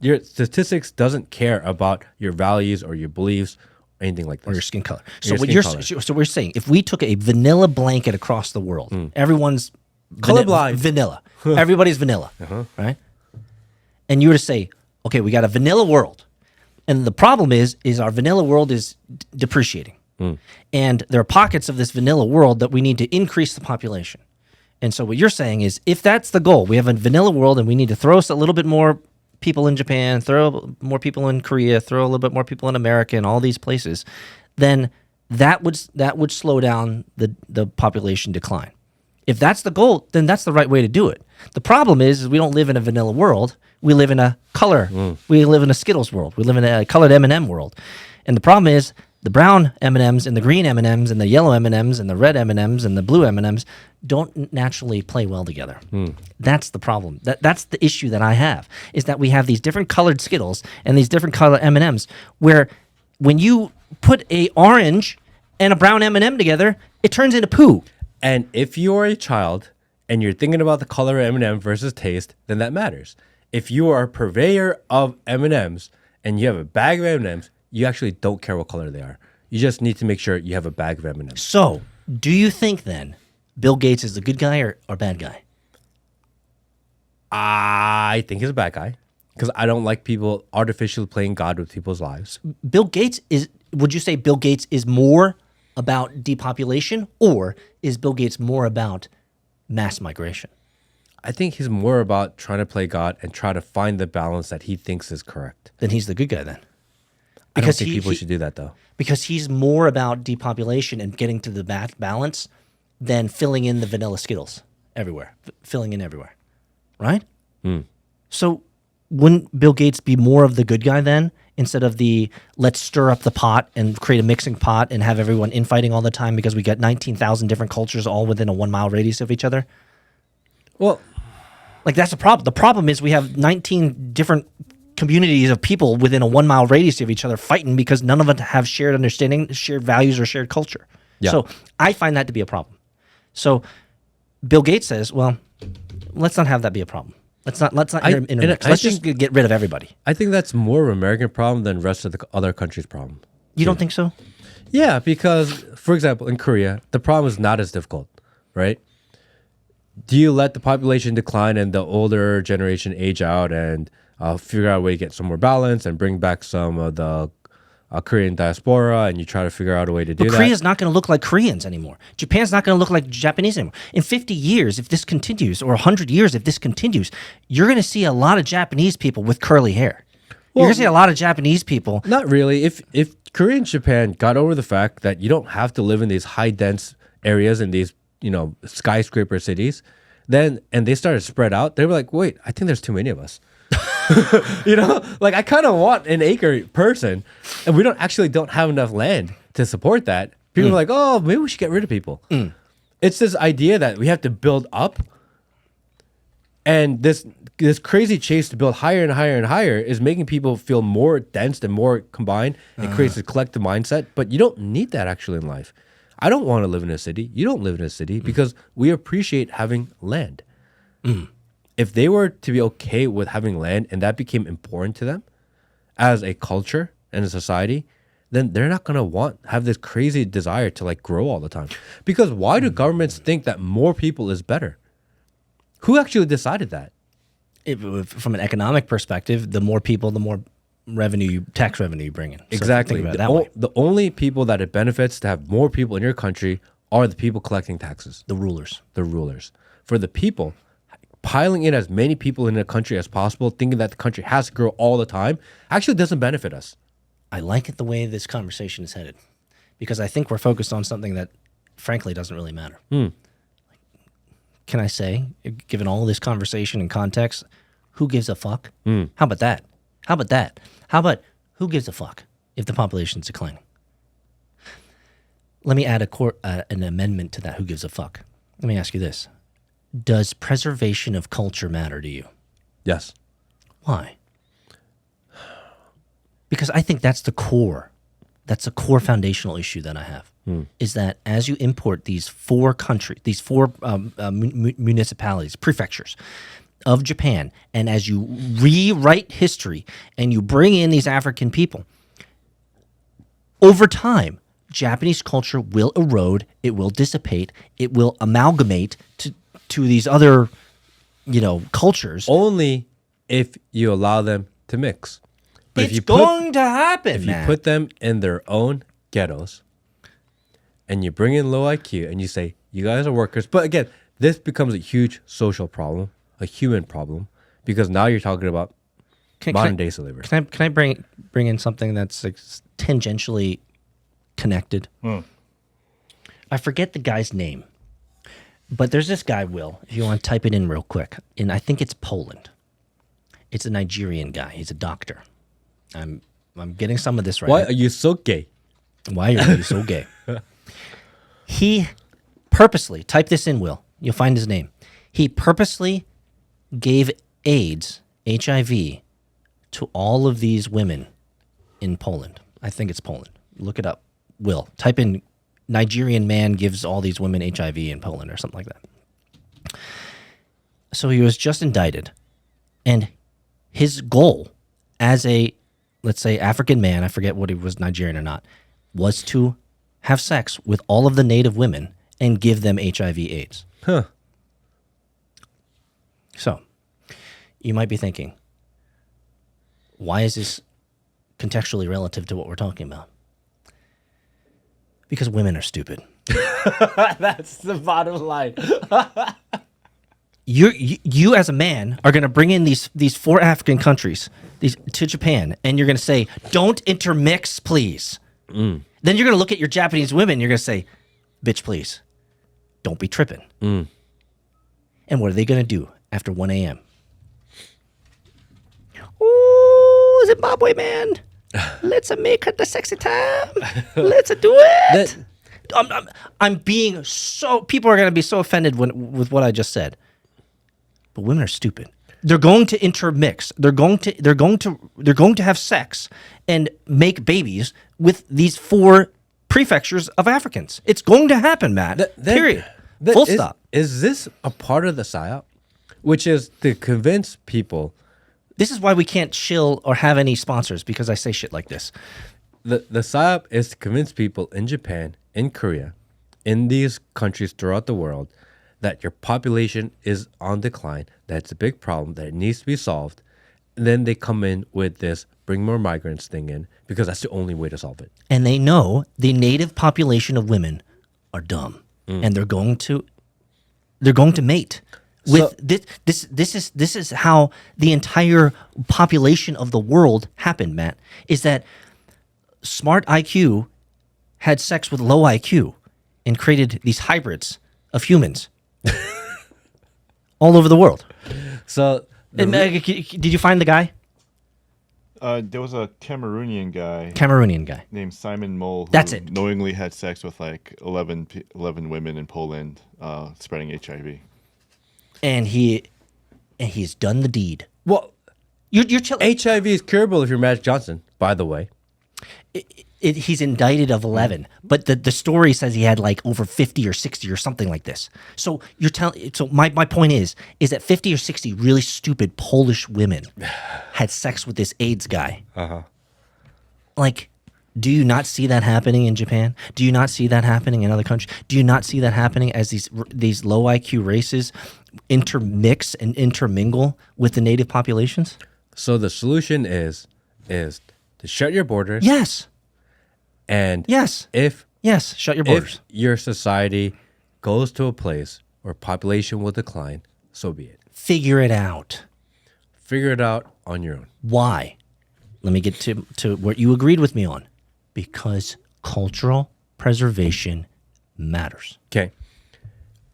your statistics doesn't care about your values or your beliefs or anything like that. Or your skin color. Your So skin color. so we're saying if we took a vanilla blanket across the world, everyone's Colorblind. vanilla. Everybody's vanilla, right? And you were to say, okay, we got a vanilla world. And the problem is our vanilla world is depreciating. And there are pockets of this vanilla world that we need to increase the population. And so what you're saying is if that's the goal, we have a vanilla world and we need to throw us a little bit more people in Japan, throw more people in Korea, throw a little bit more people in America and all these places, then that would slow down the population decline. If that's the goal, then that's the right way to do it. The problem is we don't live in a vanilla world. We live in a color. We live in a Skittles world. We live in a colored M&M world. And the problem is the brown M&Ms and the green M&Ms and the yellow M&Ms and the red M&Ms and the blue M&Ms don't naturally play well together. That's the problem. That's the issue that I have, is that we have these different colored Skittles and these different colored M&Ms where when you put a orange and a brown M&M together, it turns into poo. And if you are a child and you're thinking about the color of M&M versus taste, then that matters. If you are a purveyor of M&Ms and you have a bag of M&Ms, you actually don't care what color they are. You just need to make sure you have a bag of M&Ms. So, do you think then Bill Gates is the good guy or bad guy? I think he's a bad guy because I don't like people artificially playing God with people's lives. Bill Gates would you say Bill Gates is more about depopulation, or is Bill Gates more about mass migration? I think he's more about trying to play God and try to find the balance that he thinks is correct. Then he's the good guy then. I don't think people should do that though. Because he's more about depopulation and getting to the balance than filling in the vanilla Skittles everywhere, filling in everywhere, right? So wouldn't Bill Gates be more of the good guy then instead of the let's stir up the pot and create a mixing pot and have everyone infighting all the time because we got 19,000 different cultures all within a 1 mile radius of each other? Well, like that's the problem. The problem is we have 19 different communities of people within a 1 mile radius of each other fighting because none of them have shared understanding, shared values, or shared culture. Yeah. So I find that to be a problem. So Bill Gates says, well, let's not have that be a problem. Let's not intermix. Let's just get rid of everybody. I think that's more of an American problem than the rest of the other countries' problem. You don't think so? Yeah, because, for example, in Korea, the problem is not as difficult, right? Do you let the population decline and the older generation age out and figure out a way to get some more balance and bring back some of the Korean diaspora, and you try to figure out a way to do that? But Korea's not going to look like Koreans anymore. Japan's not going to look like Japanese anymore. In 50 years, if this continues, or 100 years, if this continues, you're going to see a lot of Japanese people with curly hair. You're going to see a lot of Japanese people. Not really. If Korea and Japan got over the fact that you don't have to live in these high dense areas in these, skyscraper cities, and they started to spread out, they were like, wait, I think there's too many of us. I kind of want an acre person, and we don't have enough land to support that. People are like, oh, maybe we should get rid of people. It's this idea that we have to build up, and this crazy chase to build higher and higher and higher is making people feel more dense and more combined. It creates a collective mindset, but you don't need that actually in life. I don't want to live in a city. You don't live in a city because we appreciate having land. If they were to be okay with having land and that became important to them as a culture and a society, then they're not going to have this crazy desire to grow all the time. Because why do governments think that more people is better? Who actually decided that? From an economic perspective, the more people, the more tax revenue you bring in. So Exactly. think about it that way. The only people that it benefits to have more people in your country are the people collecting taxes. The rulers. The rulers. For the people, piling in as many people in a country as possible, thinking that the country has to grow all the time, actually doesn't benefit us. I like it the way this conversation is headed because I think we're focused on something that, frankly, doesn't really matter. Can I say, given all this conversation and context, who gives a fuck? How about that? How about that? How about who gives a fuck if the population's declining? Let me add an amendment to that. Who gives a fuck? Let me ask you this. Does preservation of culture matter to you? Yes. Why? Because I think that's the core. That's a core foundational issue that I have. Is that as you import these four municipalities, prefectures of Japan, and as you rewrite history and you bring in these African people, over time, Japanese culture will erode, it will dissipate, it will amalgamate to these other, cultures. Only if you allow them to mix. But It's going to happen, If man. you put them in their own ghettos and you bring in low IQ and you say, you guys are workers. But again, this becomes a huge social problem, a human problem, because now you're talking about modern day slavery. Can I bring in something that's tangentially connected? I forget the guy's name, but there's this guy, Will, if you want to type it in real quick, and I think it's Poland. It's a Nigerian guy. He's a doctor. I'm getting some of this right. Why are you so gay? Why are you so gay? He purposely, type this in, Will. You'll find his name. He purposely gave AIDS, HIV, to all of these women in Poland. I think it's Poland. Look it up. Will, type in Nigerian man gives all these women HIV in Poland or something like that. So he was just indicted. And his goal as a, let's say, African man, I forget what he was, Nigerian or not, was to have sex with all of the native women and give them HIV AIDS. Huh. So, you might be thinking, why is this contextually relative to what we're talking about? Because women are stupid. That's the bottom line. you as a man are going to bring in these 4 African countries to Japan, and you're going to say, "Don't intermix, please." Then you're going to look at your Japanese women, and you're going to say, "Bitch, please, don't be tripping." And what are they going to do after 1 a.m.? Ooh, Zimbabwe man, let's make it the sexy time. Let's do it. I'm being so. People are going to be so offended with what I just said. But women are stupid. They're going to intermix. They're going to have sex and make babies with these 4 prefectures of Africans. It's going to happen, Matt. Period. Full stop. Is this a part of the psyop, which is to convince people? This is why we can't chill or have any sponsors, because I say shit like this. The psyop is to convince people in Japan, in Korea, in these countries throughout the world, that your population is on decline, that it's a big problem, that it needs to be solved. And then they come in with this bring more migrants thing in, because that's the only way to solve it. And they know the native population of women are dumb, and they're going to mate with this is how the entire population of the world happened, Matt. Is that smart IQ had sex with low IQ and created these hybrids of humans all over the world. So, did you find the guy? There was a Cameroonian guy named Simon Mole who That's it. knowingly had sex with like 11 women in Poland, spreading HIV. And he's done the deed. well, You're HIV is curable if you're Magic Johnson, by the way. he's indicted of 11, but the story says he had like over 50 or 60 or something like this. So you're telling. So my point is that 50 or 60 really stupid Polish women had sex with this AIDS guy. Like, do you not see that happening in Japan? Do you not see that happening in other countries? Do you not see that happening as these low IQ races intermix and intermingle with the native populations? So the solution is to shut your borders. Yes. And Yes. Yes. Shut your borders. if your society goes to a place where population will decline, so be it. Figure it out. Figure it out on your own. Why? Let me get to what you agreed with me on. Because cultural preservation matters. Okay.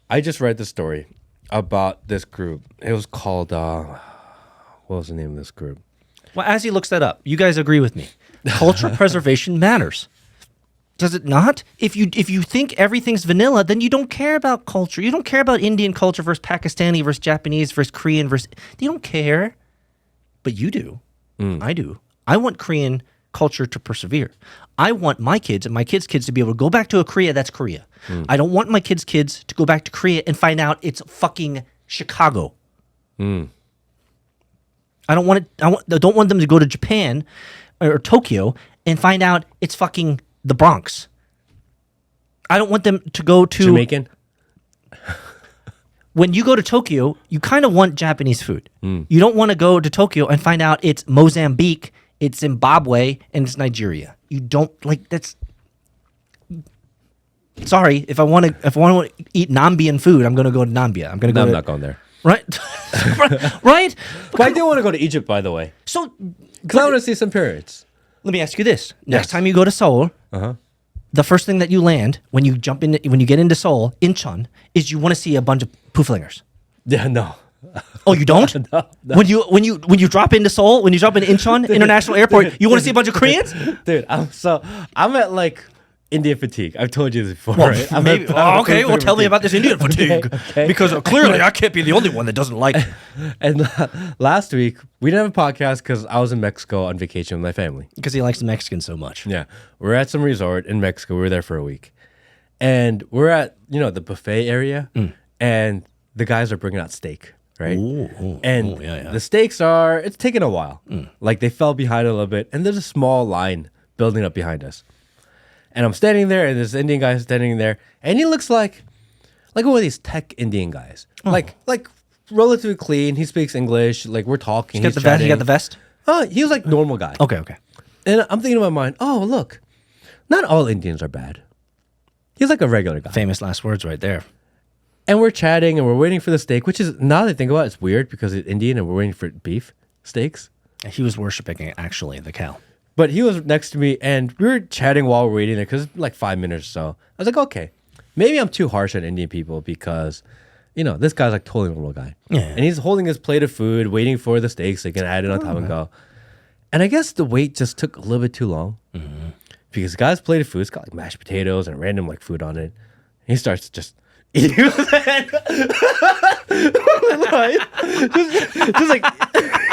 I just read the story about this group. It was called, what was the name of this group? Well, as he looks that up, you guys agree with me. Cultural preservation matters. Does it not? If you think everything's vanilla, then you don't care about culture. You don't care about Indian culture versus Pakistani versus Japanese versus Korean versus... You don't care. But you do. I do. I want Korean culture to persevere. I want my kids and my kids' kids to be able to go back to a Korea that's Korea. I don't want my kids' kids to go back to Korea and find out it's fucking Chicago. I don't want it. I don't want them to go to Japan or Tokyo and find out it's fucking the Bronx. I don't want them to go to Jamaican? When you go to Tokyo, you kind of want Japanese food. You don't want to go to Tokyo and find out it's Mozambique, it's Zimbabwe, and it's Nigeria. You don't like that's. Sorry, if I want to eat Nambian food, I'm going to go to Nambia. I'm not going there. Right, right. But I do want to go to Egypt, by the way. So, Because I want to see some pyramids. let me ask you this: next Yes. time you go to Seoul, the first thing that you land when you get into Seoul, Incheon, is you want to see a bunch of pooflingers. Yeah, no. Oh, you don't? No. When you drop into Seoul, when you drop into Incheon International Airport, you want to see a bunch of Koreans? Dude, I'm at like Indian fatigue. I've told you this before, Well, right? I'm maybe, at okay, well, tell me about this Indian fatigue. Okay. Because clearly I can't be the only one that doesn't like it. And last week, we didn't have a podcast because I was in Mexico on vacation with my family. Because he likes the Mexicans so much. Yeah. We're at some resort in Mexico. We were there for a week. And we're at, the buffet area. And the guys are bringing out steak, right? Yeah. The steaks it's taking a while. Like they fell behind a little bit. And there's a small line building up behind us. And I'm standing there, and this Indian guy is standing there, and he looks like one of these tech Indian guys, like relatively clean. He speaks English. Like we're talking. He got the vest? He was like normal guy. Okay. And I'm thinking in my mind, oh look, not all Indians are bad. He's like a regular guy. Famous last words right there. And we're chatting and we're waiting for the steak, which is, now that I think about it, it's weird because it's Indian and we're waiting for beef steaks. He was worshiping, actually, the cow. But he was next to me and we were chatting while we're waiting there because it's like 5 minutes or so. I was like, okay, maybe I'm too harsh on Indian people because, you know, this guy's like totally normal guy. Yeah. And he's holding his plate of food, waiting for the steaks. They can add it on top and go. And I guess the wait just took a little bit too long because the guy's plate of food, it's got like mashed potatoes and random like food on it. He starts just eating his hand. just like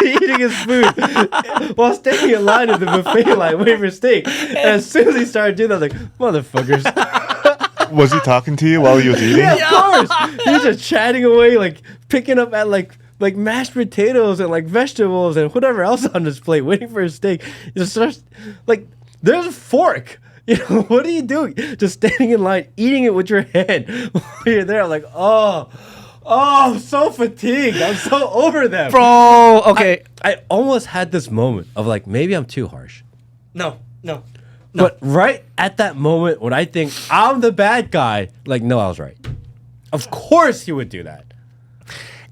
eating his food while standing in line at the buffet line waiting for steak. And as soon as he started doing that, I was like, motherfuckers. Was he talking to you while he was eating? Yeah, of course. He was just chatting away, like picking up at like mashed potatoes and like vegetables and whatever else on his plate, waiting for his steak. He just starts like, there's a fork. You know, what are you doing? Just standing in line, eating it with your hand while you're there. I'm like, oh, I'm so fatigued. I'm so over them. Bro, okay. I almost had this moment of like, maybe I'm too harsh. No. But right at that moment when I think I'm the bad guy, like, no, I was right. Of course he would do that.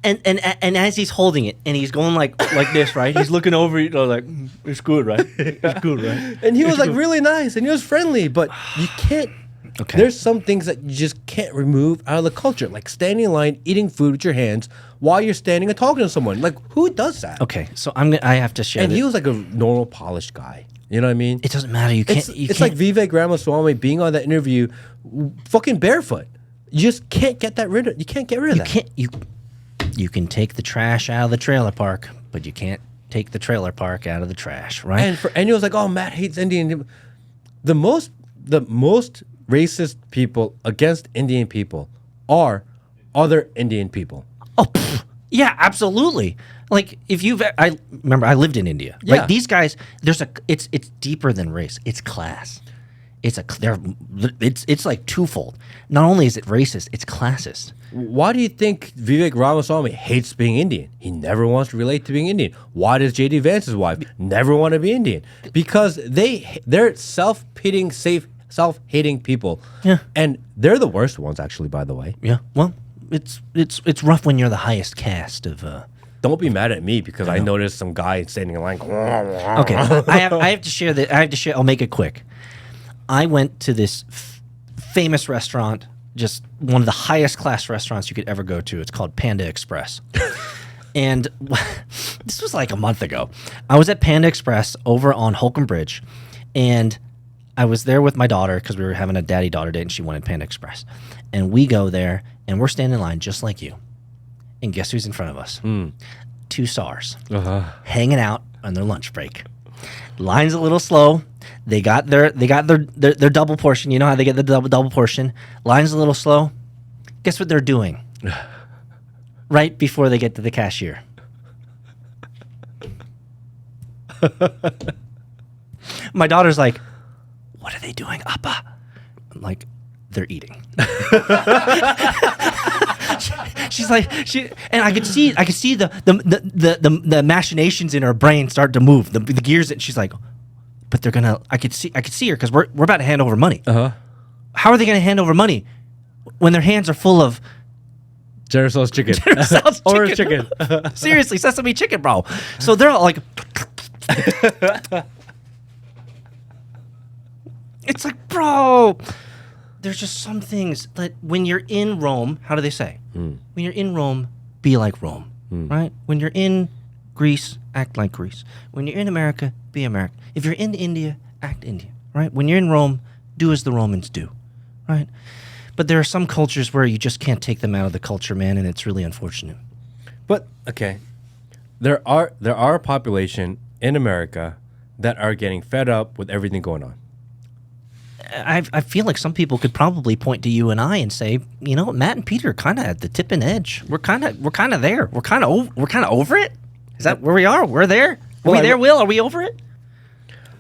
And as he's holding it and he's going like this, right? He's looking over, you know, like, it's good, right? It's good, right? And he was like really nice and he was friendly, but you can't. Okay. There's some things that you just can't remove out of the culture, like standing in line, eating food with your hands while you're standing and talking to someone. Like, who does that? Okay, so I have to share. And he was like a normal, polished guy. You know what I mean? It doesn't matter. You can't. It's like Vivek Ramaswamy being on that interview, fucking barefoot. You just can't get that rid of. You can't get rid of that. You can take the trash out of the trailer park, but you can't take the trailer park out of the trash, right? And he was like, "Oh, Matt hates Indian." The most racist people against Indian people are other Indian people. Oh, yeah, absolutely. Like I remember I lived in India. Yeah. Right? These guys, it's deeper than race. It's class. It's like twofold. Not only is it racist, it's classist. Why do you think Vivek Ramaswamy hates being Indian? He never wants to relate to being Indian. Why does J.D. Vance's wife never want to be Indian? Because they're self-pitying, self-hating people. Yeah. And they're the worst ones, actually, by the way. Yeah. Well, it's rough when you're the highest caste of. Don't be mad at me because I noticed some guy standing in line. Okay, I have to share that. I have to share. I'll make it quick. I went to this famous restaurant, just one of the highest class restaurants you could ever go to. It's called Panda Express. And this was like a month ago. I was at Panda Express over on Holcomb Bridge, and I was there with my daughter because we were having a daddy-daughter date, and she wanted Panda Express. And we go there, and we're standing in line just like you. And guess who's in front of us? 2 SARs hanging out on their lunch break. Line's a little slow. They got their double portion. You know how they get the double portion. Line's a little slow. Guess what they're doing? Right before they get to the cashier. My daughter's like, "What are they doing, Appa?" I'm like, "They're eating." She's like, and I could see the machinations in her brain start to move, the gears. And she's like, "But they're gonna." I could see her because we're about to hand over money. How are they gonna hand over money when their hands are full of General chicken. Or chicken. Seriously, sesame chicken, bro. So they're all like, it's like, bro. There's just some things that when you're in Rome, how do they say? When you're in Rome, be like Rome, right? When you're in Greece, act like Greece. When you're in America, be American. If you're in India, act Indian, right? When you're in Rome, do as the Romans do, right? But there are some cultures where you just can't take them out of the culture, man, and it's really unfortunate. But okay, there are a population in America that are getting fed up with everything going on. I feel like some people could probably point to you and I and say, you know, Matt and Peter are kind of at the tip and edge. We're kind of there. We're kind of over it. Is that where we are? We're there. Are we there, Will? Are we over it?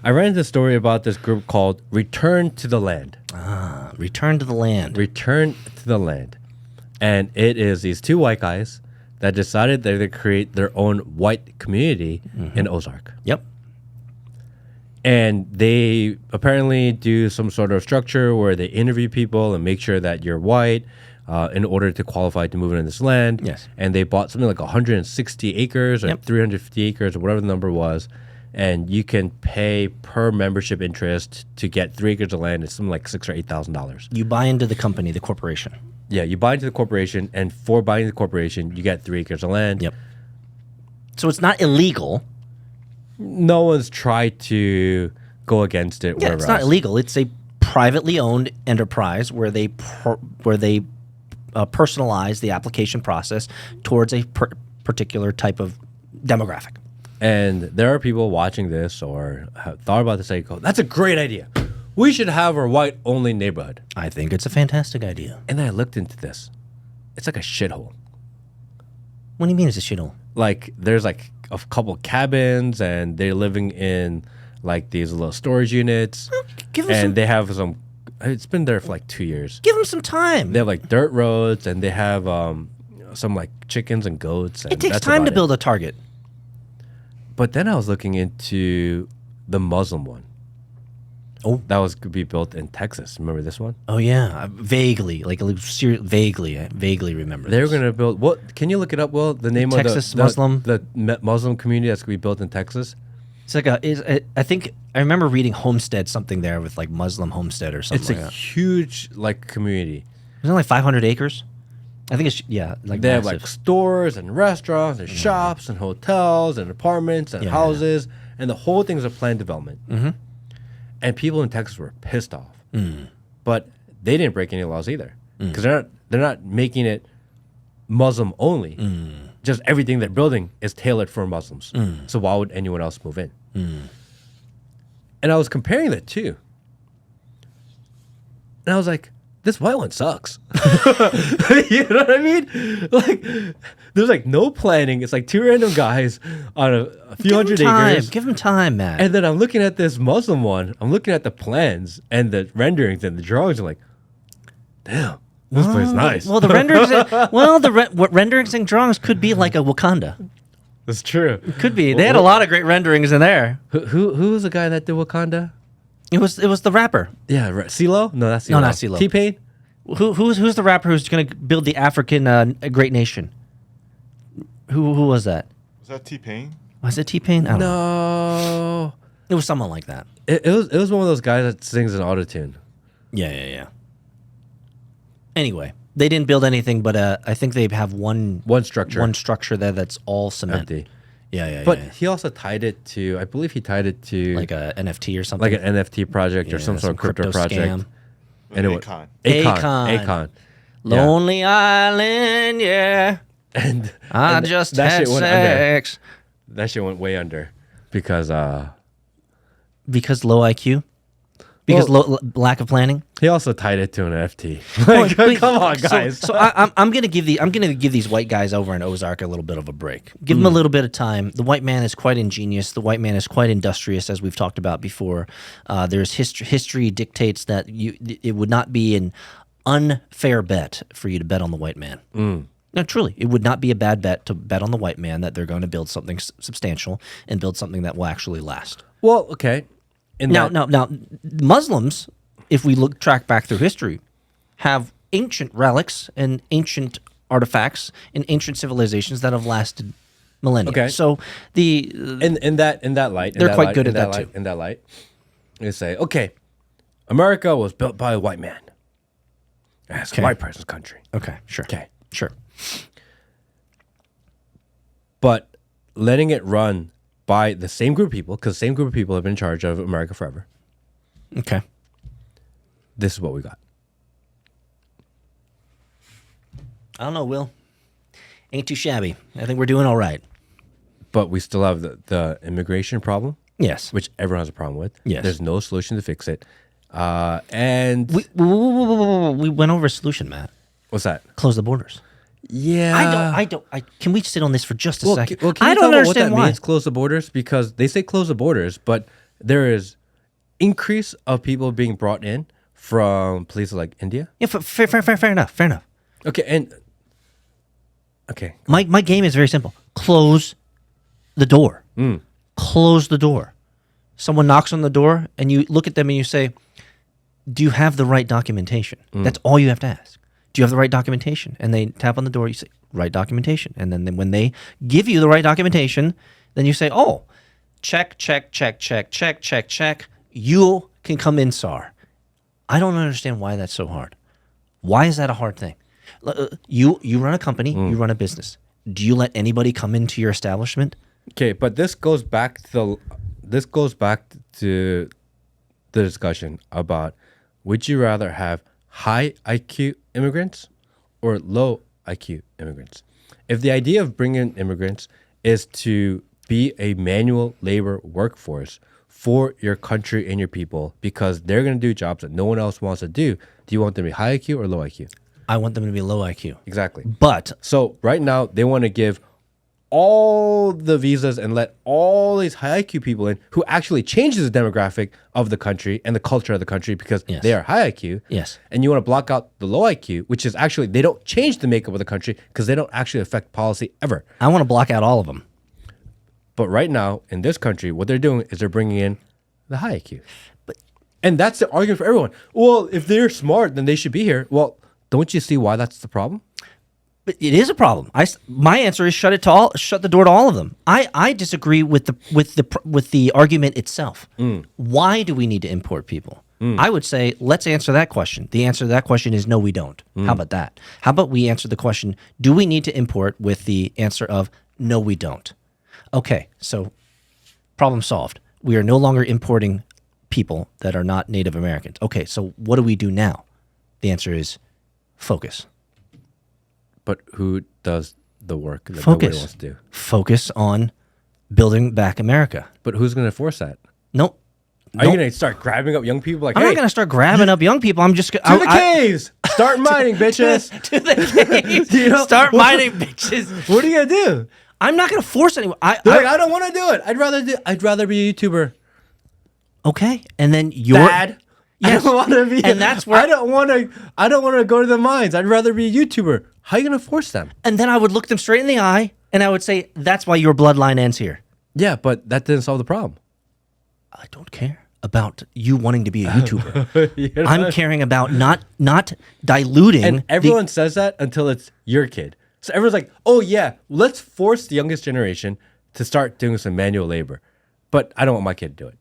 I read this story about this group called Return to the Land. Return to the Land. Return to the Land. And it is these 2 white guys that decided they're going to create their own white community in Ozark. Yep. And they apparently do some sort of structure where they interview people and make sure that you're white. in order to qualify to move into this land. Yes. And they bought something like 160 acres or 350 acres or whatever the number was. And you can pay per membership interest to get 3 acres of land. It's something like $6,000 or $8,000. You buy into the company, the corporation. Yeah, you buy into the corporation, and for buying the corporation, you get 3 acres of land. Yep. So it's not illegal. No one's tried to go against it. Yeah, it's not illegal. It's a privately owned enterprise where they personalize the application process towards a particular type of demographic. And there are people watching this or have thought about this, go, that's a great idea. We should have a white-only neighborhood. I think it's a fantastic idea. And then I looked into this. It's like a shithole. What do you mean it's a shithole? Like, there's like a couple cabins, and they're living in like these little storage units. They have some. It's been there for like 2 years. Give them some time. They have like dirt roads, and they have some like chickens and goats. And it takes time to build a target. But then I was looking into the Muslim one. Oh, that was to be built in Texas. Remember this one? Oh yeah, vaguely, vaguely remember. They were going to build. What? Can you look it up? Will the name Texas of Muslim, the Muslim community that's going to be built in Texas? It's like I think I remember reading Homestead something there with like Muslim Homestead or something. It's a huge like community. Isn't it like 500 acres? I think it's like they massive. have like stores and restaurants and shops and hotels and apartments and houses, and the whole thing's a planned development. Mm-hmm. And people in Texas were pissed off, but they didn't break any laws either because they're not making it Muslim only. Just everything they're building is tailored for Muslims. So why would anyone else move in? And I was comparing the two, and I was like, this white one sucks. You know what I mean? Like, there's like no planning. It's like two random guys on a few hundred acres. Give them time, man. And then I'm looking at this Muslim one. I'm looking at the plans and the renderings and the drawings. I'm like, damn, this place is nice. Well, the renderings, what renderings and drawings could be like a Wakanda. That's true. It could be. They had a lot of great renderings in there. Who was the guy that did Wakanda? It was the rapper. Yeah, CeeLo? No, that's CeeLo. No, not CeeLo. T-Pain? Who's the rapper who's going to build the African great nation? Who was that? Was that T-Pain? Was it T-Pain? I don't know. No. It was someone like that. It was one of those guys that sings an autotune. Yeah. Anyway, they didn't build anything, but I think they have one structure there that's all cement. Empty. Yeah. But he also tied it to, I believe he tied it to like a NFT or something. like an NFT project or some sort of crypto project. Scam. And Akon. Lonely Island, yeah. And I just had sex. That shit went way under because low IQ. Because lack of planning. He also tied it to an NFT. Come on, guys. So I'm gonna give these white guys over in Ozark a little bit of a break. Give them a little bit of time. The white man is quite ingenious. The white man is quite industrious, as we've talked about before. There's history dictates that it would not be an unfair bet for you to bet on the white man. No, truly, it would not be a bad bet to bet on the white man that they're going to build something substantial and build something that will actually last. Well, okay. Now, Muslims, if we track back through history, have ancient relics and ancient artifacts in ancient civilizations that have lasted millennia. Okay. So in that light, they're quite good at that too. In that light, you say, okay, America was built by a white man. It's a white person's country. Okay, sure. Okay, sure. But letting it run by the same group of people, because the same group of people have been in charge of America forever. Okay. This is what we got. I don't know, Will. Ain't too shabby. I think we're doing all right. But we still have the immigration problem. Yes. Which everyone has a problem with. Yes. There's no solution to fix it. And... We went over a solution, Matt. What's that? Close the borders. Yeah. Can we sit on this for just a second? Can I you don't tell understand what that why. means, close the borders? Because they say close the borders, but there is increase of people being brought in from places like India. Yeah, fair enough. Okay, My game is very simple. Close the door. Close the door. Someone knocks on the door, and you look at them and you say, do you have the right documentation? That's all you have to ask. Do you have the right documentation? And they tap on the door. You say, right documentation. And then when they give you the right documentation, then you say, oh, check. You can come in, SAR. I don't understand why that's so hard. Why is that a hard thing? You run a company, you run a business. Do you let anybody come into your establishment? Okay, but this goes back to the discussion about, would you rather have high IQ immigrants or low IQ immigrants? If the idea of bringing in immigrants is to be a manual labor workforce for your country and your people because they're going to do jobs that no one else wants to do you want them to be high IQ or low IQ? I want them to be low IQ. Exactly. But so right now they want to give all the visas and let all these high IQ people in who actually changes the demographic of the country and the culture of the country because they are high IQ. Yes. And you want to block out the low IQ, which is actually, they don't change the makeup of the country because they don't actually affect policy ever. I want to block out all of them. But right now in this country, what they're doing is they're bringing in the high IQ. And that's the argument for everyone. Well, if they're smart, then they should be here. Well, don't you see why that's the problem? But it is a problem. My answer is shut the door to all of them. I disagree with the argument itself. Why do we need to import people? I would say let's answer that question. The answer to that question is no, we don't. How about that? How about we answer the question, do we need to import, with the answer of no, we don't. Okay, so problem solved. We are no longer importing people that are not Native Americans. Okay, so what do we do now? The answer is focus. But who does the work that nobody wants to do? Focus on building back America. But who's going to force that? Nope. Are you going to start grabbing up young people? Like, I'm not going to start grabbing up young people. I'm just going to the caves. Start mining, bitches. To the caves. Start mining, bitches. What are you going to do? I'm not going to force anyone. I don't want to do it. I'd rather be a YouTuber. Okay, and then you're Dad. Yes. I don't want to be. And that's where I don't want to go to the mines. I'd rather be a YouTuber. How are you going to force them? And then I would look them straight in the eye and I would say, "That's why your bloodline ends here." Yeah, but that didn't solve the problem. I don't care about you wanting to be a YouTuber. I'm caring about not diluting. And everyone says that until it's your kid. So everyone's like, "Oh yeah, let's force the youngest generation to start doing some manual labor." But I don't want my kid to do it.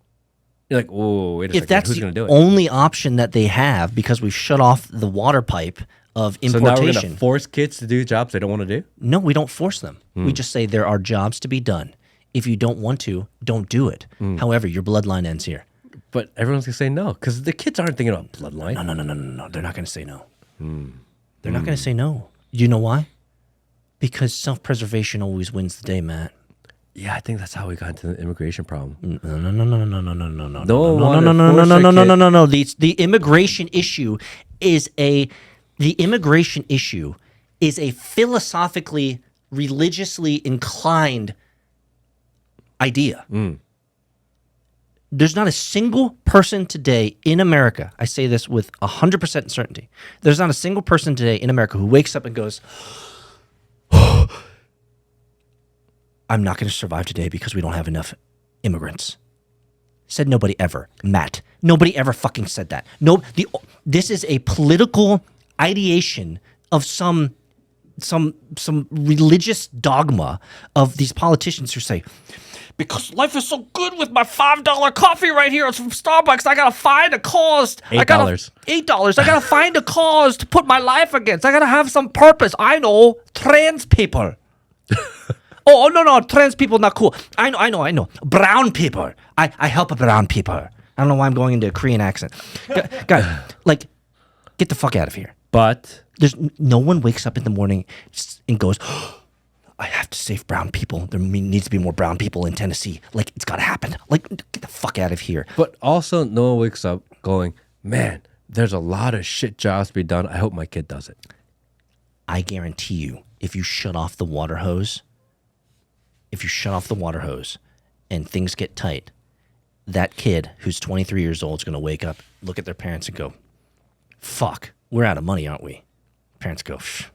You're like, "Oh, wait a second. If that's who's going to do it?" only option that they have because we've shut off the water pipe of importation. So now we're going to force kids to do jobs they don't want to do? No, we don't force them. We just say there are jobs to be done. If you don't want to, don't do it. However, your bloodline ends here. But everyone's going to say no because the kids aren't thinking about bloodline. No. They're not going to say no. They're not going to say no. Do you know why? Because self-preservation always wins the day, Matt. Yeah, I think that's how we got into the immigration problem. No. The immigration issue is a philosophically, religiously inclined idea. There's not a single person today in America, I say this with 100% certainty, there's not a single person today in America who wakes up and goes, I'm not going to survive today because we don't have enough immigrants. Said nobody ever. Matt. Nobody ever fucking said that. This is a political ideation of some religious dogma of these politicians who say, because life is so good with my $5 coffee right here. It's from Starbucks. I got to find a cause. $8. $8. I got to find a cause to put my life against. I got to have some purpose. I know. Trans people. Oh, no, trans people not cool. I know. Brown people. I help brown people. I don't know why I'm going into a Korean accent. Guys, like, get the fuck out of here. But there's no one wakes up in the morning and goes, I have to save brown people. There needs to be more brown people in Tennessee. Like, it's got to happen. Like, get the fuck out of here. But also, no one wakes up going, man, there's a lot of shit jobs to be done. I hope my kid does it. I guarantee you, if you shut off the water hose, and things get tight, that kid who's 23 years old is going to wake up, look at their parents and go, fuck, we're out of money, aren't we? Parents go, Phew.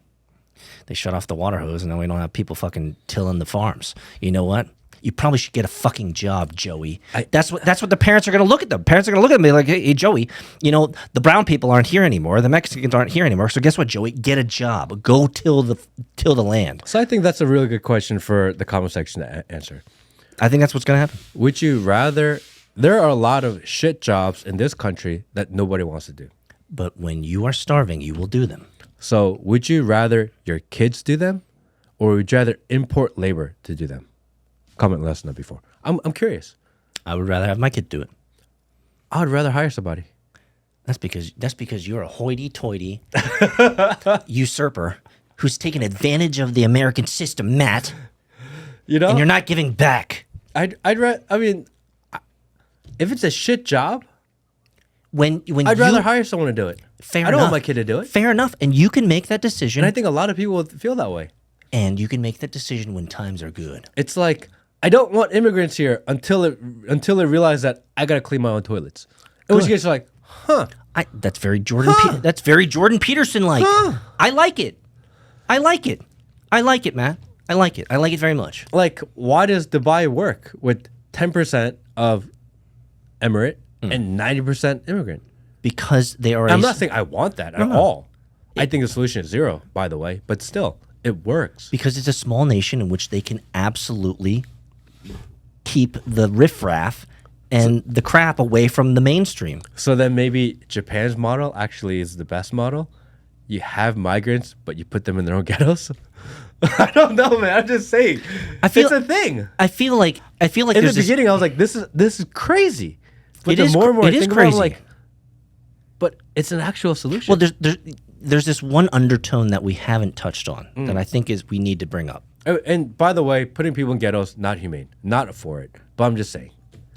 They shut off the water hose and now we don't have people fucking tilling the farms. You know what? you probably should get a fucking job, Joey. That's what the parents are going to look at them. Parents are going to look at me like, hey, Joey, the brown people aren't here anymore. The Mexicans aren't here anymore. So guess what, Joey? Get a job. Go till the land. So I think that's a really good question for the comment section to answer. I think that's what's going to happen. Would you rather? There are a lot of shit jobs in this country that nobody wants to do. But when you are starving, you will do them. So would you rather your kids do them, or would you rather import labor to do them? Comment less than that before. I'm curious. I would rather have my kid do it. I would rather hire somebody. That's because you're a hoity-toity usurper who's taken advantage of the American system, Matt. And you're not giving back. If it's a shit job, I'd rather hire someone to do it. Fair I don't want my kid to do it. Fair enough. And you can make that decision. And I think a lot of people would feel that way. And you can make that decision when times are good. It's like, I don't want immigrants here until they realize that I got to clean my own toilets. In which case, you're like, huh. That's very Jordan. That's very Jordan Peterson-like. I like it. I like it, Matt. I like it. I like it very much. Like, why does Dubai work with 10% of Emirate and 90% immigrant? Because they are. I'm not saying I want that at all. I think the solution is zero, by the way. But still, it works. Because it's a small nation in which they can absolutely keep the riffraff and the crap away from the mainstream. So then maybe Japan's model actually is the best model. You have migrants, but you put them in their own ghettos. I don't know, man. I'm just saying. It's a thing. I feel like in the beginning, I was like, "This is crazy." But it is more and more it I is think crazy. about it, I'm like, but it's an actual solution. Well, there's this one undertone that we haven't touched on that I think is we need to bring up. And by the way, putting people in ghettos not humane, not for it. But I'm just saying,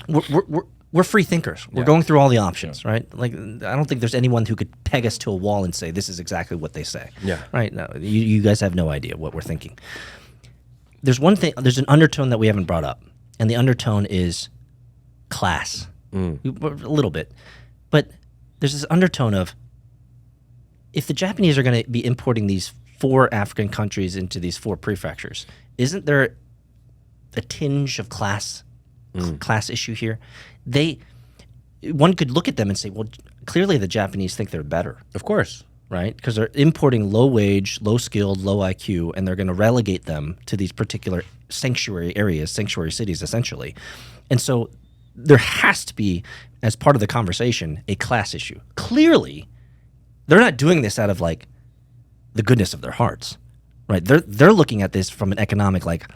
we're free thinkers. We're going through all the options, right? Like, I don't think there's anyone who could peg us to a wall and say this is exactly what they say. Yeah. Right. No, you guys have no idea what we're thinking. There's one thing. There's an undertone that we haven't brought up, and the undertone is class. A little bit, but there's this undertone of if the Japanese are going to be importing these 4 African countries into these 4 prefectures, isn't there a tinge of class issue here? One could look at them and say, well, clearly the Japanese think they're better. of course. Right? Because they're importing low wage, low skilled, low IQ, and they're going to relegate them to these particular sanctuary areas, sanctuary cities, essentially. And so there has to be, as part of the conversation, a class issue. Clearly, they're not doing this out of like the goodness of their hearts, right? They're looking at this from an economic, like,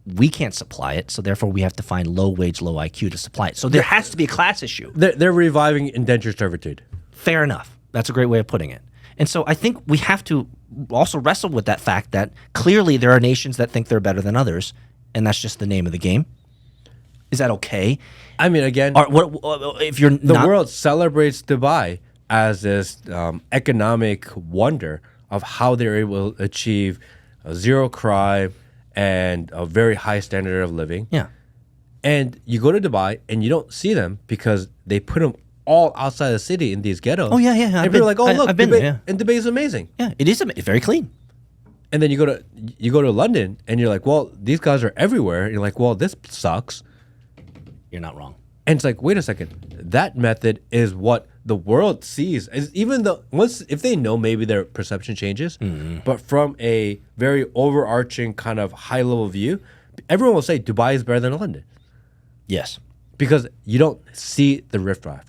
we can't supply it, so therefore we have to find low wage, low IQ to supply it. So there has to be a class issue. They're reviving indentured servitude. Fair enough. That's a great way of putting it. And so I think we have to also wrestle with that fact that clearly there are nations that think they're better than others, and that's just the name of the game. Is that okay? I mean, again, if you're the world celebrates Dubai as this economic wonder of how they're able to achieve zero crime and a very high standard of living. Yeah. And you go to Dubai and you don't see them because they put them all outside the city in these ghettos. Oh, yeah. And people are like, oh, look, I've been Dubai, there, yeah. And Dubai is amazing. Yeah, it is very clean. And then you go to London and you're like, well, these guys are everywhere. And you're like, well, this sucks. You're not wrong. And it's like, wait a second. That method is what the world sees. Even though if they know, maybe their perception changes. But from a very overarching kind of high level view, everyone will say Dubai is better than London. Yes. Because you don't see the riffraff.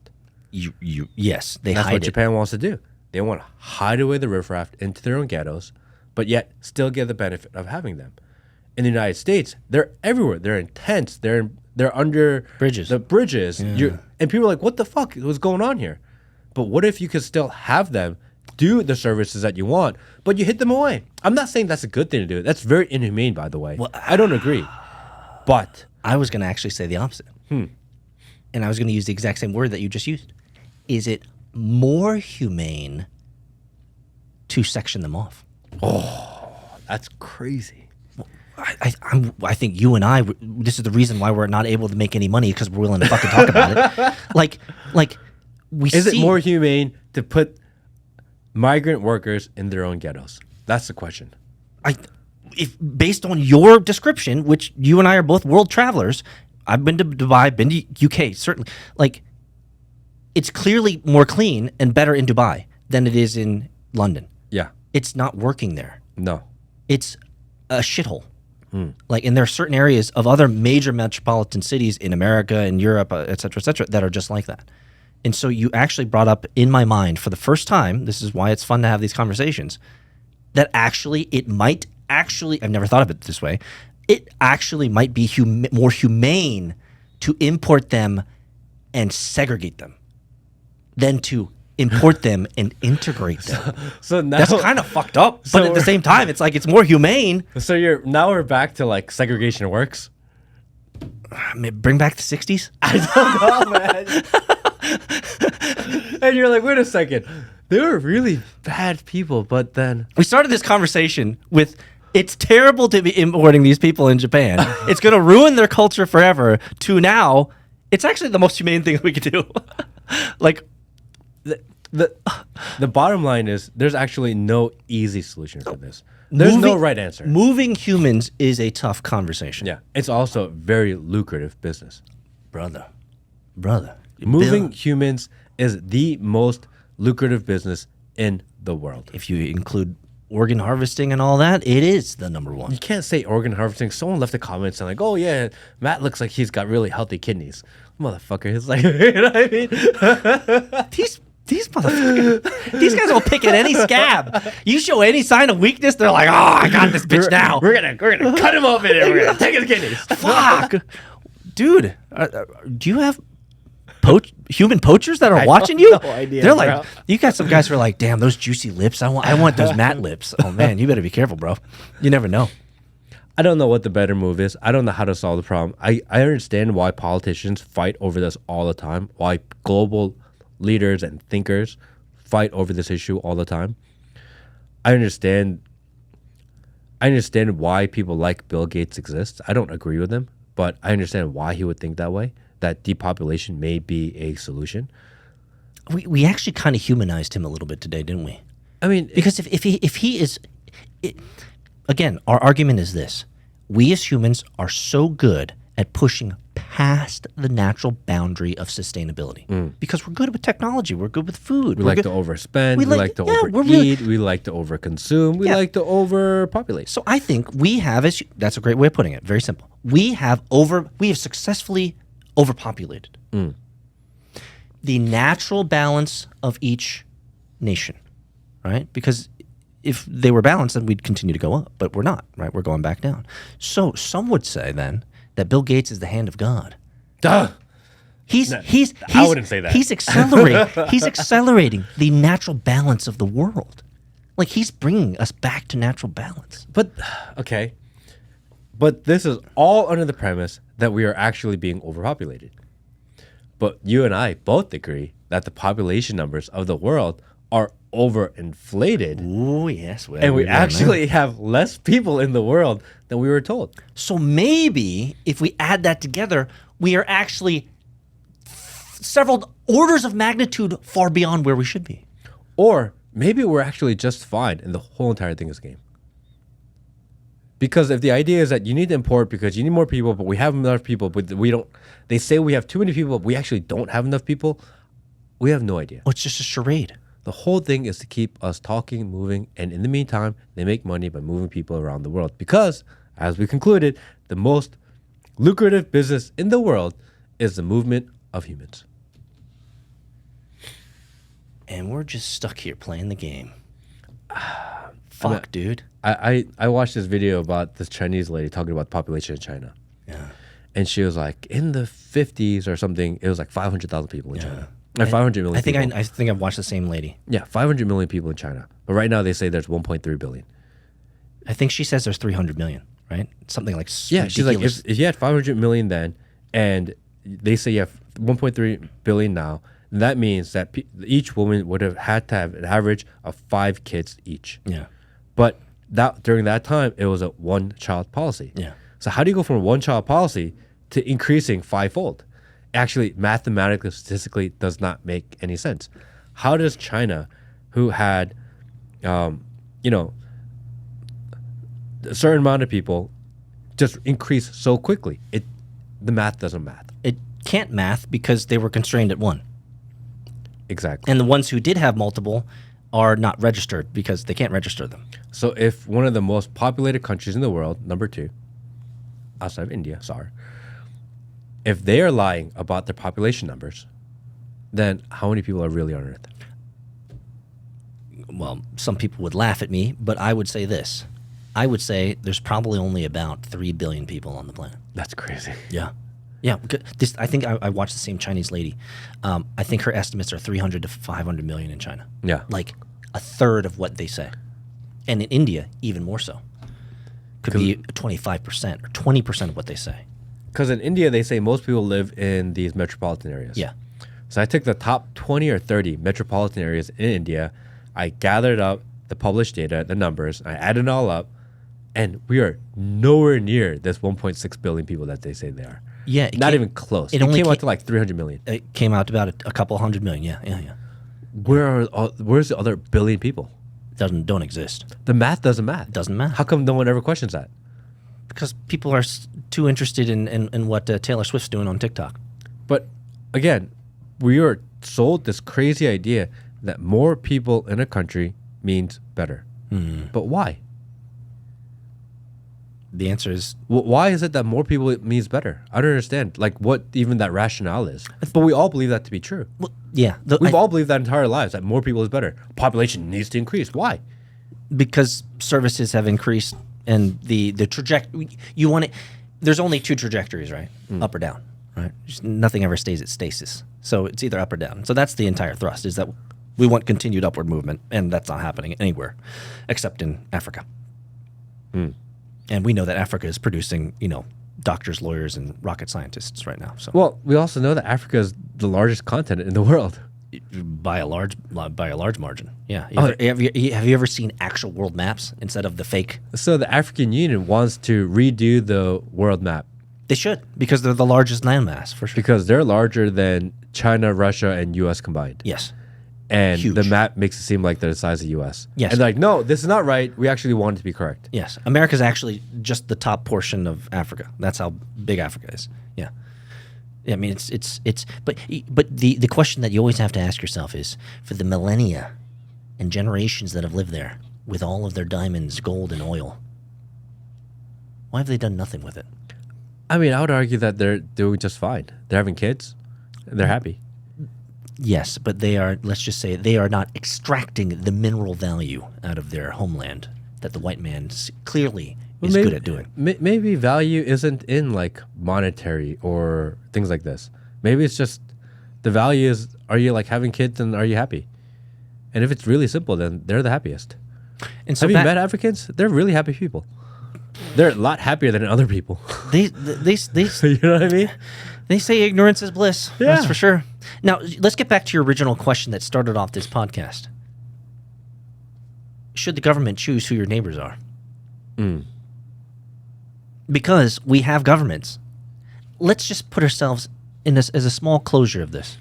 Yes, they That's hide what Japan wants to do. They want to hide away the riffraff into their own ghettos, but yet still get the benefit of having them. In the United States, they're everywhere. They're in tents. They're under Bridges. The bridges. And people are like, what the fuck was going on here? But what if you could still have them do the services that you want, but you hit them away? I'm not saying that's a good thing to do. That's very inhumane, by the way. Well, I don't agree. But I was going to actually say the opposite. And I was going to use the exact same word that you just used. Is it more humane to section them off? Oh, that's crazy. I think you and I, this is the reason why we're not able to make any money, because we're willing to fucking talk about it. Like Is it more humane to put migrant workers in their own ghettos? That's the question. if based on your description, which you and I are both world travelers, I've been to Dubai, been to UK, certainly. Like, it's clearly more clean and better in Dubai than it is in London. Yeah. It's not working there. No. It's a shithole. Like, and there are certain areas of other major metropolitan cities in America and Europe, et cetera, that are just like that. And so you actually brought up in my mind for the first time, this is why it's fun to have these conversations, that actually it might actually, I've never thought of it this way, it actually might be more humane to import them and segregate them than to import them and integrate them. So now, that's kind of fucked up, but at the same time, it's like it's more humane. So now we're back to like segregation works. Bring back the 60s? I don't know, man. And you're like, wait a second, they were really bad people, but then we started this conversation with, it's terrible to be importing these people in Japan. It's going to ruin their culture forever. To now, it's actually the most humane thing we could do. Like, the bottom line is there's actually no easy solution for this. There's no right answer. Moving humans is a tough conversation. Yeah, it's also a very lucrative business. Brother. Moving humans is the most lucrative business in the world. If you include organ harvesting and all that, it is the number one. You can't say organ harvesting. Someone left a comment saying like, oh yeah, Matt looks like he's got really healthy kidneys. Motherfucker, he's like, you know what I mean? These motherfuckers, these guys will pick at any scab. You show any sign of weakness, they're like, oh, I got this bitch now. We're gonna cut him open and we're gonna take his kidneys. Fuck. Dude, do you have human poachers that are watching you? No idea, they're bro. like, you got some guys who are like, damn, those juicy lips. I want those matte lips. Oh man, you better be careful, bro. You never know. I don't know what the better move is. I don't know how to solve the problem. I understand why politicians fight over this all the time. Why global leaders and thinkers fight over this issue all the time. I understand why people like Bill Gates exist. I don't agree with him, but I understand why he would think that way, that depopulation may be a solution. We actually kind of humanized him a little bit today, didn't we? I mean, because if he is, again, our argument is this: we as humans are so good at pushing past the natural boundary of sustainability because we're good with technology, we're good with food. We like to overspend, we like to overeat, we like to overconsume, we like to overpopulate. So I think we have, that's a great way of putting it, very simple. We have successfully overpopulated the natural balance of each nation, right? Because if they were balanced, then we'd continue to go up, but we're not, right? We're going back down. So some would say then that Bill Gates is the hand of God. Duh. I wouldn't say that. He's accelerating the natural balance of the world. Like, he's bringing us back to natural balance. But okay. But this is all under the premise that we are actually being overpopulated. But you and I both agree that the population numbers of the world are overinflated. Oh, yes. Well, and we actually have less people in the world than we were told. So maybe if we add that together, we are actually several orders of magnitude far beyond where we should be. Or maybe we're actually just fine and the whole entire thing is a game. Because if the idea is that you need to import because you need more people, but we have enough people, but we don't, they say we have too many people, but we actually don't have enough people, we have no idea. Oh, it's just a charade. The whole thing is to keep us talking, moving, and in the meantime, they make money by moving people around the world. Because, as we concluded, the most lucrative business in the world is the movement of humans. And we're just stuck here playing the game. Fuck, dude. I watched this video about this Chinese lady talking about the population in China. Yeah. And she was like, in the 50s or something, it was like 500,000 people in China. 500 million people. I think I've watched the same lady. Yeah, 500 million people in China. But right now they say there's 1.3 billion. I think she says there's 300 million, right? Something like yeah, ridiculous. She's like, if you had 500 million then, and they say you have 1.3 billion now, that means that each woman would have had to have an average of 5 kids each. Yeah. But during that time, it was a one-child policy. Yeah. So how do you go from a one-child policy to increasing 5-fold? Actually, mathematically, statistically, does not make any sense. How does China, who had, a certain amount of people just increase so quickly. The math doesn't math. It can't math because they were constrained at one. Exactly. And the ones who did have multiple are not registered because they can't register them. So if one of the most populated countries in the world, number 2, outside of India, sorry, if they are lying about their population numbers, then how many people are really on Earth? Well, some people would laugh at me, but I would say this. I would say there's probably only about 3 billion people on the planet. That's crazy. Yeah. Yeah. I think I watched the same Chinese lady. I think her estimates are 300 to 500 million in China. Yeah. Like a third of what they say. And in India, even more so. Could be 25% or 20% of what they say. Because in India, they say most people live in these metropolitan areas. Yeah. So I took the top 20 or 30 metropolitan areas in India. I gathered up the published data, the numbers. I added it all up. And we are nowhere near this 1.6 billion people that they say they are. Yeah. Not even close. It only came out to like 300 million. It came out to about a couple hundred million. Yeah. Where's the other billion people? Don't exist. The math doesn't math. It doesn't math. How come no one ever questions that? Because people are too interested in what Taylor Swift's doing on TikTok. But again, we are sold this crazy idea that more people in a country means better. But why? The answer is... Why is it that more people means better? I don't understand. Like what even that rationale is. But we all believe that to be true. Well, yeah. We've all believed that entire lives, that more people is better. Population needs to increase. Why? Because services have increased and the trajectory... You want it... There's only 2 trajectories, right? Up or down, right? Just nothing ever stays at stasis. So it's either up or down. So that's the entire thrust, is that we want continued upward movement, and that's not happening anywhere except in Africa. And we know that Africa is producing, doctors, lawyers, and rocket scientists right now. So, well, we also know that Africa is the largest continent in the world by a large margin. Yeah. Have you ever seen actual world maps instead of the fake? So the African Union wants to redo the world map. They should, because they're the largest landmass for sure. Because they're larger than China, Russia, and U.S. combined. Yes. And Huge. the map makes it seem like they're the size of the U.S. Yes. And they're like, no, this is not right. We actually want it to be correct. Yes. America's actually just the top portion of Africa. That's how big Africa is. Yeah. I mean, but the question that you always have to ask yourself is, for the millennia and generations that have lived there with all of their diamonds, gold, and oil, why have they done nothing with it? I mean, I would argue that they're doing just fine. They're having kids. They're happy. Yes, but let's just say, they are not extracting the mineral value out of their homeland that the white man clearly is good at doing. Maybe value isn't in like monetary or things like this. Maybe it's just the value is, are you like having kids and are you happy? And if it's really simple, then they're the happiest. And so have you met Africans? They're really happy people. They're a lot happier than other people. They you know what I mean? They say ignorance is bliss. Yeah. That's for sure. Now, let's get back to your original question that started off this podcast. Should the government choose who your neighbors are? Because we have governments. Let's just put ourselves in this as a small closure of this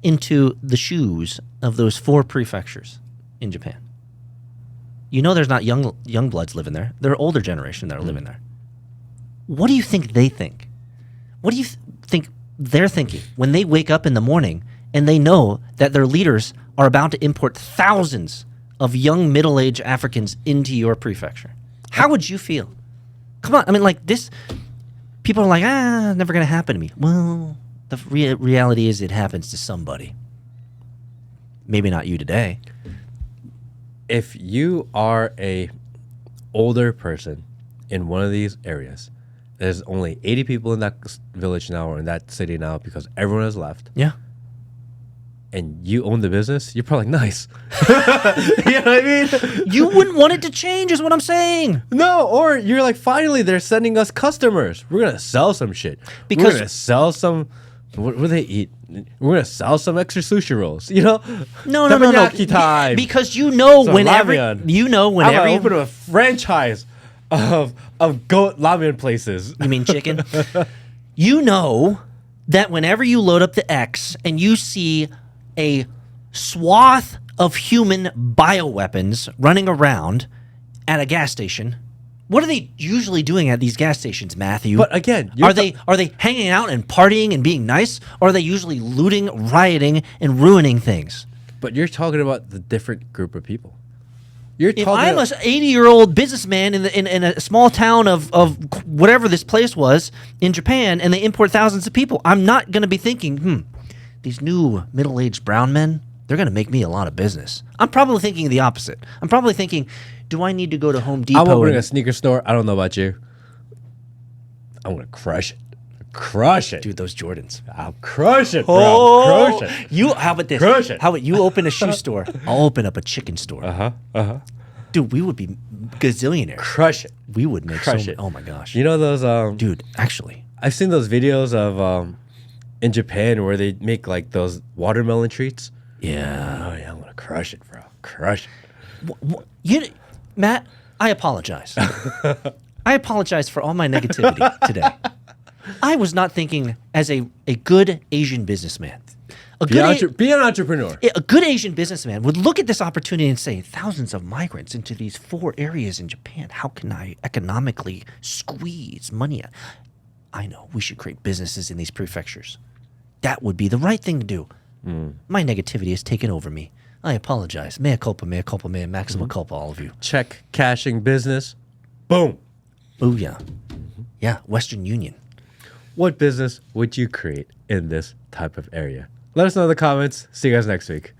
into the shoes of those 4 prefectures in Japan. There's not young bloods living there. There are older generation that are living there. What do you think they think? What do you think they're thinking when they wake up in the morning and they know that their leaders are about to import thousands of young middle-aged Africans into your prefecture? How would you feel? Come on, I mean, like this, people are like, never going to happen to me. Well, the reality is it happens to somebody. Maybe not you today. If you are a older person in one of these areas, there's only 80 people in that village now or in that city now because everyone has left. Yeah. And you own the business, you're probably nice. You know what I mean? You wouldn't want it to change is what I'm saying. No, or you're like, finally, they're sending us customers. We're going to sell some shit. Because we're going to sell some, what do they eat? We're going to sell some extra sushi rolls, No. No. Time. Because whenever I'm going to open a franchise of goat ramen places. You mean chicken? You know that whenever you load up the X and you see a swath of human bioweapons running around at a gas station, What are they usually doing at these gas stations, Matthew? But again, are they hanging out and partying and being nice, or are they usually looting, rioting, and ruining things? But you're talking about the different group of people. You're If talking I'm an 80-year-old businessman in a small town of whatever this place was in Japan, and they import thousands of people, I'm not going to be thinking, these new middle-aged brown men, they're going to make me a lot of business. I'm probably thinking the opposite. I'm probably thinking, do I need to go to Home Depot? I won't bring a sneaker store. I don't know about you. I'm going to crush it. Crush it. Dude, those Jordans. I'll crush it, bro. Oh, crush it. How about this? Crush it. How about you open a shoe store? I'll open up a chicken store. Dude, we would be gazillionaires. Crush it. We would make Crush it. Oh my gosh. You know those Dude, actually. I've seen those videos of in Japan where they make like those watermelon treats. Yeah. Oh yeah, I'm gonna crush it, bro. Crush it. Matt, I apologize. I apologize for all my negativity today. I was not thinking as a good Asian businessman. Be an entrepreneur. A good Asian businessman would look at this opportunity and say, thousands of migrants into these 4 areas in Japan. How can I economically squeeze money out? I know, we should create businesses in these prefectures. That would be the right thing to do. My negativity has taken over me. I apologize. Mea culpa, maxima culpa, all of you. Check cashing business. Boom. Oh, yeah. Yeah, Western Union. What business would you create in this type of area? Let us know in the comments. See you guys next week.